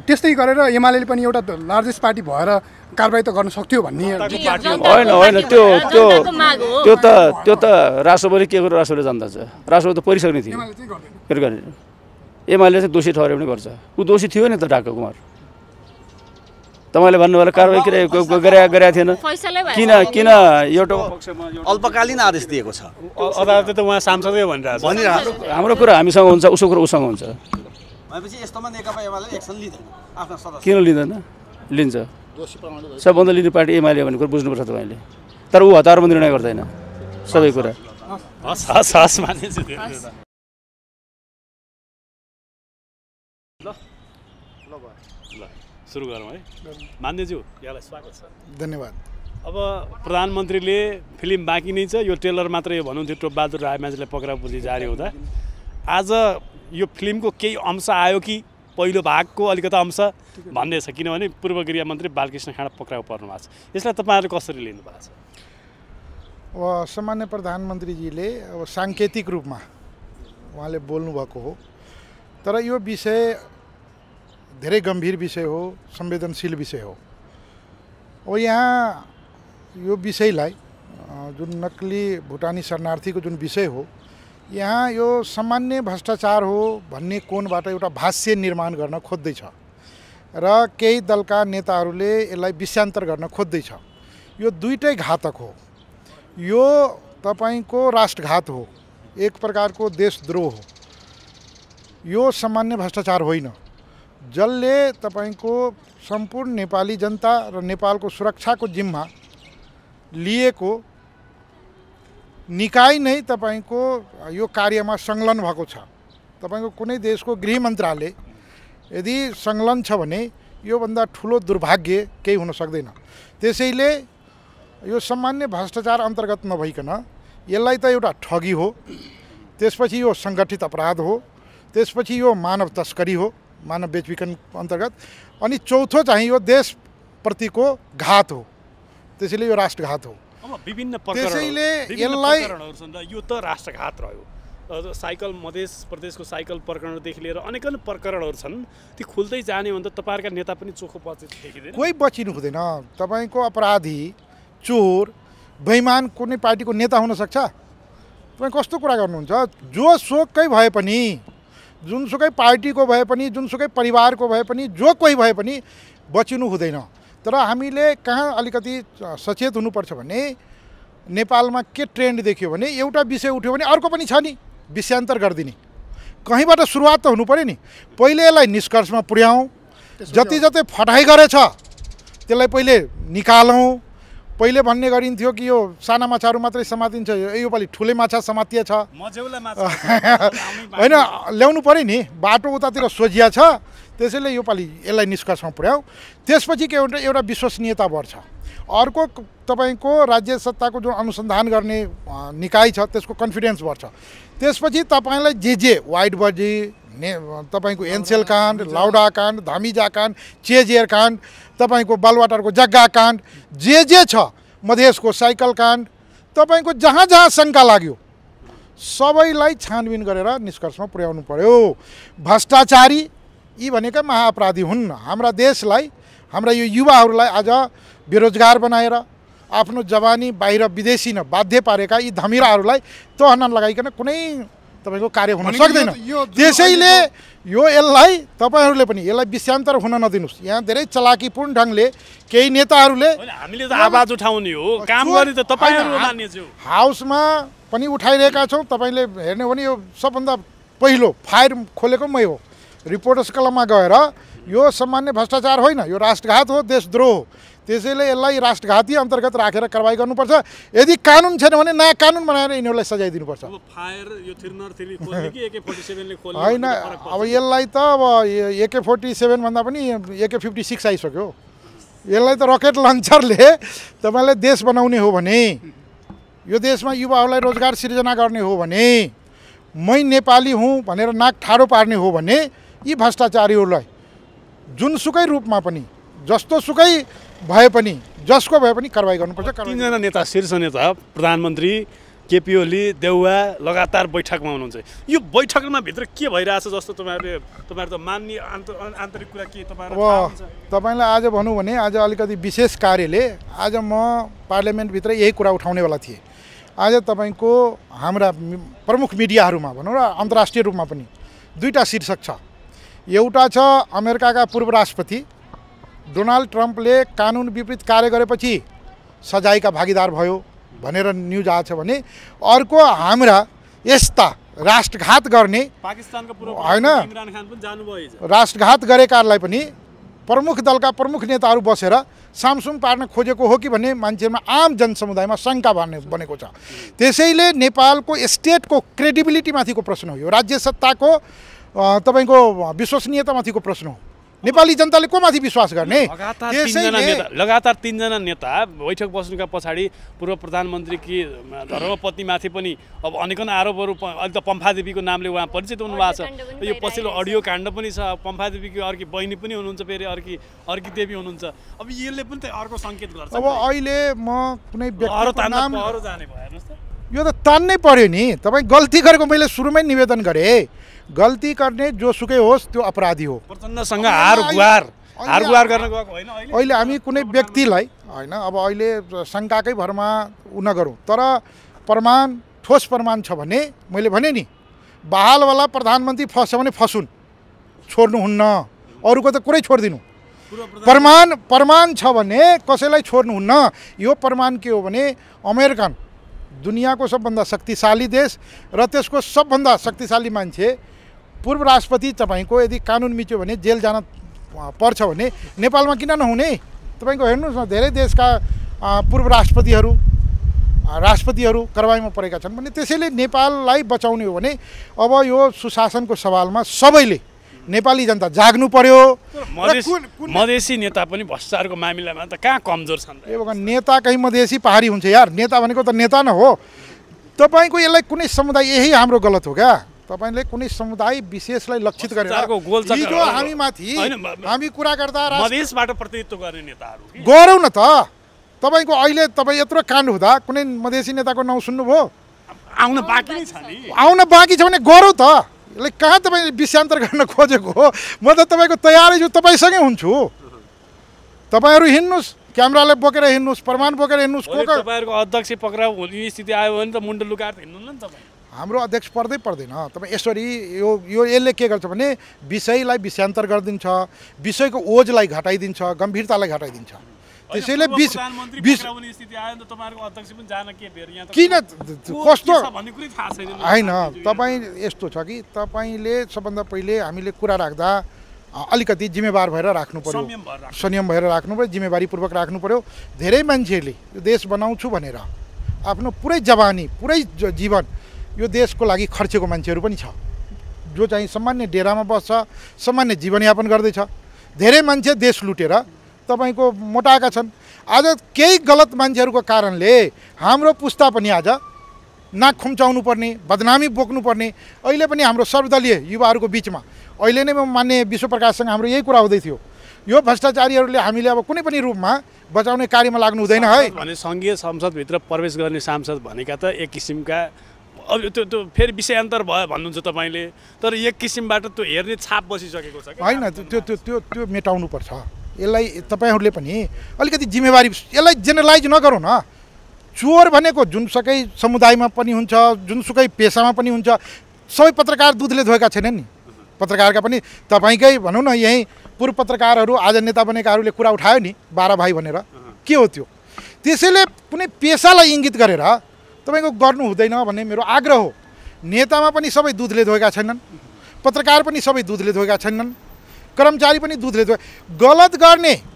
त्यस्तै गरेर एमाले पनि एउटा लार्जेस्ट पार्टी भएर कारबाही त गर्न सक्थ्यो भन्ने होइन त्यो त रासोले के गर्यो रासोले जान्दछ रासो त परिसक्ने थियो के गर्ने एमाले चाहिँ दोषी ठहर्यो पनि गर्छ ऊ दोषी थियो नि त डाक्टर कुमार तपाईँले भन्नुभयो कारबाही गरेका थिएन किन एउटा अल्पकालीन आदेश दिएको छ अदालतले त उहाँ सांसदै भनिरहेको छ हाम्रो कुरा हामीसँग हुन्छ उसको कुरा उसँग हुन्छ किन लिँदैन लिन्छ सबभन्दा लिने पार्टी एमाले भन्ने कुरा बुझ्नुपर्छ तपाईँले तर ऊ हतारमा निर्णय गर्दैन सबै कुरा सुरु गरौँ है मान्यज्यू यहाँलाई स्वागत छ। धन्यवाद। अब प्रधानमन्त्रीले फिल्म बाँकी नै छ यो ट्रेलर मात्रै भन्नुहुन्थ्यो टोपबहादुर रायमाझीले पक्राउ पुर्जी जारी हुँदा आज यो फिल्मको केही अंश आयो कि पहिलो भागको अलिकति अंश भन्ने छ किनभने पूर्व गृहमन्त्री बालकृष्ण खाँड पक्राउ पर्नु भएको छ यसलाई तपाईँहरूले कसरी लिनु भएको छ? अब सामान्य प्रधानमन्त्रीजीले अब साङ्केतिक रूपमा उहाँले बोल्नुभएको हो, तर यो विषय धेरै गम्भीर विषय हो, संवेदनशील विषय हो। अब यहाँ यो विषयलाई जुन नक्कली भुटानी शरणार्थीको जुन विषय हो, यहाँ यो सामान्य भ्रष्टाचार हो भन्ने कोणबाट एउटा भाष्य निर्माण गर्न खोज्दैछ र केही दलका नेताहरूले यसलाई विषयान्तर गर्न खोज्दैछ। यो दुईटै घातक हो। यो तपाईको राष्ट्रघात हो, एक प्रकारको देशद्रोह हो। यो सामान्य भ्रष्टाचार होइन, जसले तपाईको सम्पूर्ण नेपाली जनता र नेपालको सुरक्षाको जिम्मा लिएको निकाय नै तपाईको यो कार्यमा संलग्न भएको छ। तपाईको कुनै देशको गृह मन्त्रालय यदि संलग्न छ भने योभन्दा ठुलो दुर्भाग्य केही हुन सक्दैन। त्यसैले यो सामान्य भ्रष्टाचार अन्तर्गत नभइकन यसलाई त एउटा ठगी हो, त्यसपछि यो सङ्गठित अपराध हो, त्यसपछि यो मानव तस्करी हो, मानव बेचबिखन अन्तर्गत, अनि चौथो चाहिँ यो देशप्रतिको घात हो। त्यसैले यो राष्ट्रघात हो। अब विभिन्न त्यसैले यसलाई यो त राष्ट्रघात रह्यो। साइकल मध्य प्रदेशको साइकल प्रकरणदेखि लिएर अनेकन प्रकरणहरू छन्, ती खुल्दै जाने हो भने त तपाईँहरूका नेता पनि चोखो पछि देखिँदैन। कोही बचिनु हुँदैन। तपाईँको अपराधी, चोर, बेइमान कुनै पार्टीको नेता हुन सक्छ? तपाईँ कस्तो कुरा गर्नुहुन्छ? जो सोकै भए पनि, जुनसुकै पार्टीको भए पनि, जुनसुकै परिवारको भए पनि, जो कोही भए पनि बचिनु हुँदैन। तर हामीले कहाँ अलिकति सचेत हुनुपर्छ भने नेपालमा के ट्रेन्ड देखियो भने एउटा विषय उठ्यो भने अर्को पनि छ नि, विषयान्तर गरिदिने। कहीँबाट सुरुवात त हुनु पऱ्यो नि। पहिले यसलाई निष्कर्षमा पुर्याउँ, जति जति फटाइ गरेछ त्यसलाई पहिले निकालौँ। पहिले भन्ने गरिन्थ्यो कि यो साना माछाहरू मात्रै समातिन्छ, योपालि ठुले माछा समातिएछ होइन, ल्याउनु पऱ्यो नि। बाटो उतातिर सोझिया छ, त्यसैले योपालि यसलाई निष्कर्षमा पुर्याऊ। त्यसपछि के हुन्छ, एउटा विश्वसनीयता बढ्छ। अर्को तपाईँको राज्य सत्ताको जुन अनुसन्धान गर्ने निकाय छ त्यसको कन्फिडेन्स बढ्छ। त्यसपछि तपाईँलाई जे वाइट बजी, तपाईँको एनसेल काण्ड, लाउडा काण्ड, धमिजा काण्ड, चेजेर काण्ड, तपाईँको बालवाटारको जग्गा काण्ड, जे छ, मधेसको साइकल काण्ड, तपाईँको जहाँ जहाँ शङ्का लाग्यो सबैलाई छानबिन गरेर निष्कर्षमा पुर्याउनु पर्यो। भ्रष्टाचारी यी भनेका महाअपराधी हुन्। हाम्रा देशलाई, हाम्रा यो युवाहरूलाई आज बेरोजगार बनाएर आफ्नो जवानी बाहिर विदेशी न बाध्य पारेका यी धमिराहरूलाई तहन लगाइकन कुनै तपाईँको कार्य हुन सक्दैन। त्यसैले यसलाई तपाईँहरूले पनि यसलाई विषयान्तर हुन नदिनुहोस्। यहाँ धेरै चलाकीपूर्ण ढङ्गले केही नेताहरूले हामीले त आवाज उठाउने हो, काम गर्ने त तपाईँहरू मान्यज्यू हाउसमा पनि उठाइरहेका छौँ। तपाईँले हेर्ने हो भने यो सबभन्दा पहिलो फायर खोलेको मै हो। रिपोर्टर्स क्लबमा गएर यो सामान्य भ्रष्टाचार होइन, यो राष्ट्रघात हो, देशद्रोह हो। त्यसैले यसलाई राष्ट्रघाती अन्तर्गत राखेर कारबाही गर्नुपर्छ। यदि कानुन छैन भने नयाँ कानुन बनाएर यिनीहरूलाई सजाय दिनुपर्छ। होइन, अब यसलाई त अब AK-47 भन्दा पनि AK-56 आइसक्यो। यसलाई त रकेट लन्चरले तपाईँले देश बनाउने हो भने, यो देशमा युवाहरूलाई रोजगार सिर्जना गर्ने हो भने, मै नेपाली हुँ भनेर नाक ठाडो पार्ने हो भने यी भ्रष्टाचारीहरूलाई जुनसुकै रूपमा पनि, जस्तो सुकै भए पनि, जसको भए पनि कारबाही गर्नुपर्छ। तीनजना नेता, शीर्ष नेता, प्रधानमन्त्री केपी ओली, देउवा लगातार बैठकमा हुनुहुन्छ। यो बैठकमा भित्र के भइरहेछ जस्तो तपाईँहरू त मान्ने आन्तरिक कुरा के तपाईँलाई आज भनौँ भने आज अलिकति विशेष कार्यले आज म पार्लियामेन्टभित्र यही कुरा उठाउनेवाला थिएँ। आज तपाईँको हाम्रा प्रमुख मिडियाहरूमा भनौँ र अन्तर्राष्ट्रिय रूपमा पनि दुईवटा शीर्षक छ। एउटा छ अमेरिकाका पूर्व राष्ट्रपति डोनाल्ड ट्रम्पले कानुन विपरीत कार्य गरेपछि सजायका भागीदार भयो भनेर न्युज आएको छ भने, अर्को हाम्रा यस्ता राष्ट्रघात गर्ने होइन, राष्ट्रघात गरेकाहरूलाई पनि प्रमुख दलका प्रमुख नेताहरू बसेर सामसुम पार्न खोजेको हो कि भन्ने मान्छेमा, आम जनसमुदायमा शङ्का बनेको छ। त्यसैले नेपालको स्टेटको क्रेडिबिलिटीमाथिको प्रश्न हो, यो राज्य सत्ताको तपाईँको विश्वसनीयतामाथिको प्रश्न हो। नेपाली जनताले को माथि विश्वास गर्ने? लगातार तीनजना नेता बैठक बस्नुका पछाडि पूर्व प्रधानमन्त्रीकी धर्मपत्नीमाथि पनि अब अनेकन आरोपहरू, अहिले त पम्फादेवीको नामले उहाँ परिचित हुनुभएको छ। यो पछिल्लो अडियो काण्ड पनि छ। पम्फादेवीकी अर्की बहिनी पनि हुनुहुन्छ, फेरि अर्की देवी हुनुहुन्छ। अब यसले पनि त अर्को सङ्केत गर्छ। अब अहिले म कुनै व्यक्तिको नाम यो त तान्नै पर्यो नि। तपाईँ गल्ती गरेको मैले सुरुमै निवेदन गरेँ, गल्ती गर्ने जोसुकै होस् त्यो अपराधी हो। प्रचण्डसँग हार गुहार गर्न गएको होइन अहिले हामी कुनै व्यक्तिलाई होइन, अब अहिले शङ्काकै भरमा उ नगरौँ, तर प्रमाण ठोस प्रमाण छ भने मैले भने नि बहालवाला प्रधानमन्त्री फस्छ भने फसुन्, छोड्नुहुन्न, अरूको त कुरै छोडिदिनु। प्रमाण छ भने कसैलाई छोड्नुहुन्न। यो प्रमाण के हो भने अमेरिकन दुनियाँको सबभन्दा शक्तिशाली देश र त्यसको सबभन्दा शक्तिशाली मान्छे पूर्व राष्ट्रपति तपाईँको यदि कानुन मिच्यो भने जेल जान पर्छ भने नेपालमा किन नहुने? तपाईँको हेर्नुहोस् न, धेरै देशका पूर्व राष्ट्रपतिहरू कारबाहीमा परेका छन् भने त्यसैले नेपाललाई बचाउने हो भने अब यो सुशासनको सवालमा सबैले नेपाली जनता जाग्नु पर्यो। मधेसी नेता पनि भ्रष्टाचारको मामिलामा त कहाँ कमजोर छन्? यो नेता कहीँ मधेसी पहाडी हुन्छ यार, नेता भनेको त नेता न हो। तपाईँको यसलाई कुनै समुदाय, यही हाम्रो गलत हो क्या, तपाईँले कुनै समुदाय विशेषलाई लक्षित गरेर हिजो हामी माथि हामी कुरा गर्दा मधेसबाट प्रतिनिधित्व गर्ने नेताहरू गरौँ न त। तपाईँको अहिले तपाईँ यत्रो काण्ड हुँदा कुनै मधेसी नेताको नाउँ सुन्नुभयो? आउन बाँकी नै छ नि। आउन बाँकी छ भने गरौँ त। यसले कहाँ तपाईँ विषयान्तर गर्न खोजेको हो? म त तपाईँको तयारै छु, तपाईँसँगै हुन्छु। तपाईँहरू हिँड्नुहोस्, क्यामेरालाई बोकेर हिँड्नुहोस्, प्रमाण बोकेर हिँड्नुहोस्। तपाईँहरूको अध्यक्ष पक्राउ हुने स्थिति आयो भने त मुन्डो लुकाएर हिँड्नु न तपाईँ। हाम्रो अध्यक्ष पर्दैन। तपाईँ यसरी यसले के गर्छ भने विषयलाई विषयान्तर गरिदिन्छ, विषयको ओजलाई घटाइदिन्छ, गम्भीरतालाई घटाइदिन्छ। त्यसैले किन कस्तो होइन, तपाईँ यस्तो छ कि तपाईँले सबभन्दा पहिले हामीले कुरा राख्दा अलिकति जिम्मेवार भएर राख्नु पर्यो, संयम भएर राख्नु पर्यो, जिम्मेवारीपूर्वक राख्नु पर्यो। धेरै मान्छेहरूले देश बनाउँछु भनेर आफ्नो पुरै जवानी, पुरै जीवन यो देशको लागि खर्चेको मान्छेहरू पनि छ, जो चाहिँ सामान्य डेरामा बस्छ, सामान्य जीवनयापन गर्दैछ। धेरै मान्छे देश लुटेर तपाईँको मोटाएका छन्। आज केही गलत मान्छेहरूको कारणले हाम्रो पुस्ता पनि आज नाक खुम्चाउनु पर्ने, बदनामी बोक्नु पर्ने। अहिले पनि हाम्रो सर्वदलीय युवाहरूको बिचमा अहिले नै मान्य विश्वप्रकाशसँग हाम्रो यही कुरा हुँदै थियो, यो भ्रष्टाचारीहरूले हामीले अब कुनै पनि रूपमा बचाउने कार्यमा लाग्नु हुँदैन है भने सङ्घीय संसदभित्र प्रवेश गर्ने सांसद भनेका त एक किसिमका अब त्यो फेरि विषयान्तर भयो भन्नुहुन्छ तपाईँले, तर एक किसिमबाट त्यो हेर्ने छाप बसिसकेको छ होइन। त्यो मेटाउनुपर्छ। यसलाई तपाईँहरूले पनि अलिकति जिम्मेवारी, यसलाई जेनरलाइज नगरौँ न। चोर भनेको जुनसुकै समुदायमा पनि हुन्छ, जुनसुकै पेसामा पनि हुन्छ। सबै पत्रकार दुधले धोएका छैनन् नि। पत्रकारका पनि तपाईँकै भनौँ न, यहीँ पूर्व पत्रकारहरू आज नेता बनेकाहरूले कुरा उठायो नि 12 भाइ भनेर, के हो त्यो? त्यसैले कुनै पेसालाई इङ्गित गरेर तपाईँको गर्नु हुँदैन भन्ने मेरो आग्रह हो। नेतामा पनि सबै दुधले धोएका छैनन्, पत्रकार पनि सबै दुधले धोएका छैनन्, कर्मचारी पनि दुधले धोए।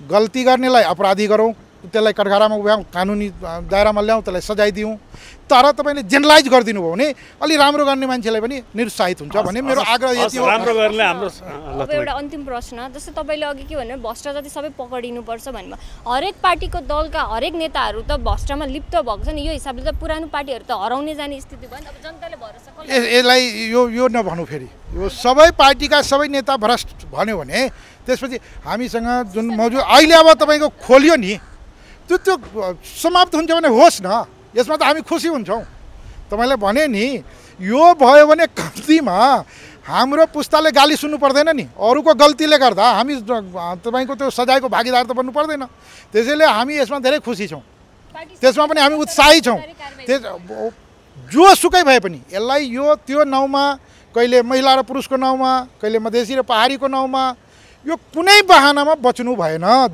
गल्ती गर्नेलाई अपराधी गरौँ, त्यसलाई कठघरामा उभ्याउँ, कानुनी दायरामा ल्याउँ, त्यसलाई सजाय दिउँ। तर तपाईँले जेनरलाइज गरिदिनु भयो भने अलि राम्रो गर्ने मान्छेलाई पनि निरुत्साहित हुन्छ भन्ने मेरो आग्रह यति हो। राम्रो गर्ने हाम्रो अब एउटा अन्तिम प्रश्न, जस्तै तपाईँले अघि के भन्नु, भ्रष्ट जति सबै पक्रिनुपर्छ भन्नु, हरेक पार्टीको दलका हरेक नेताहरू त भ्रष्टमा लिप्त भएको छ नि। यो हिसाबले त पुरानो पार्टीहरू त हराउने जाने स्थिति भयो नि। अब जनताले भरोसा यसलाई यो नभनौँ फेरि, यो सबै पार्टीका सबै नेता भ्रष्ट भन्यो भने त्यसपछि हामीसँग जुन मौजुद अहिले अब तपाईँको खोलियो नि, त्यो समाप्त हुन्छ भने होस् न, यसमा त हामी खुसी हुन्छौँ। तपाईँलाई भने नि, यो भयो भने कम्तीमा हाम्रो पुस्ताले गाली सुन्नु पर्दैन नि। अरूको गल्तीले गर्दा हामी तपाईँको त्यो सजायको भागीदार त बन्नु पर्दैन। त्यसैले हामी यसमा धेरै खुसी छौँ, त्यसमा पनि हामी उत्साही छौँ। जोसुकै भए पनि यसलाई यो त्यो नाउँमा, कहिले महिला र पुरुषको नाउँमा, कहिले मधेसी र पहाडीको नाउँमा, यो कुनै बहानामा बच्नु भएन।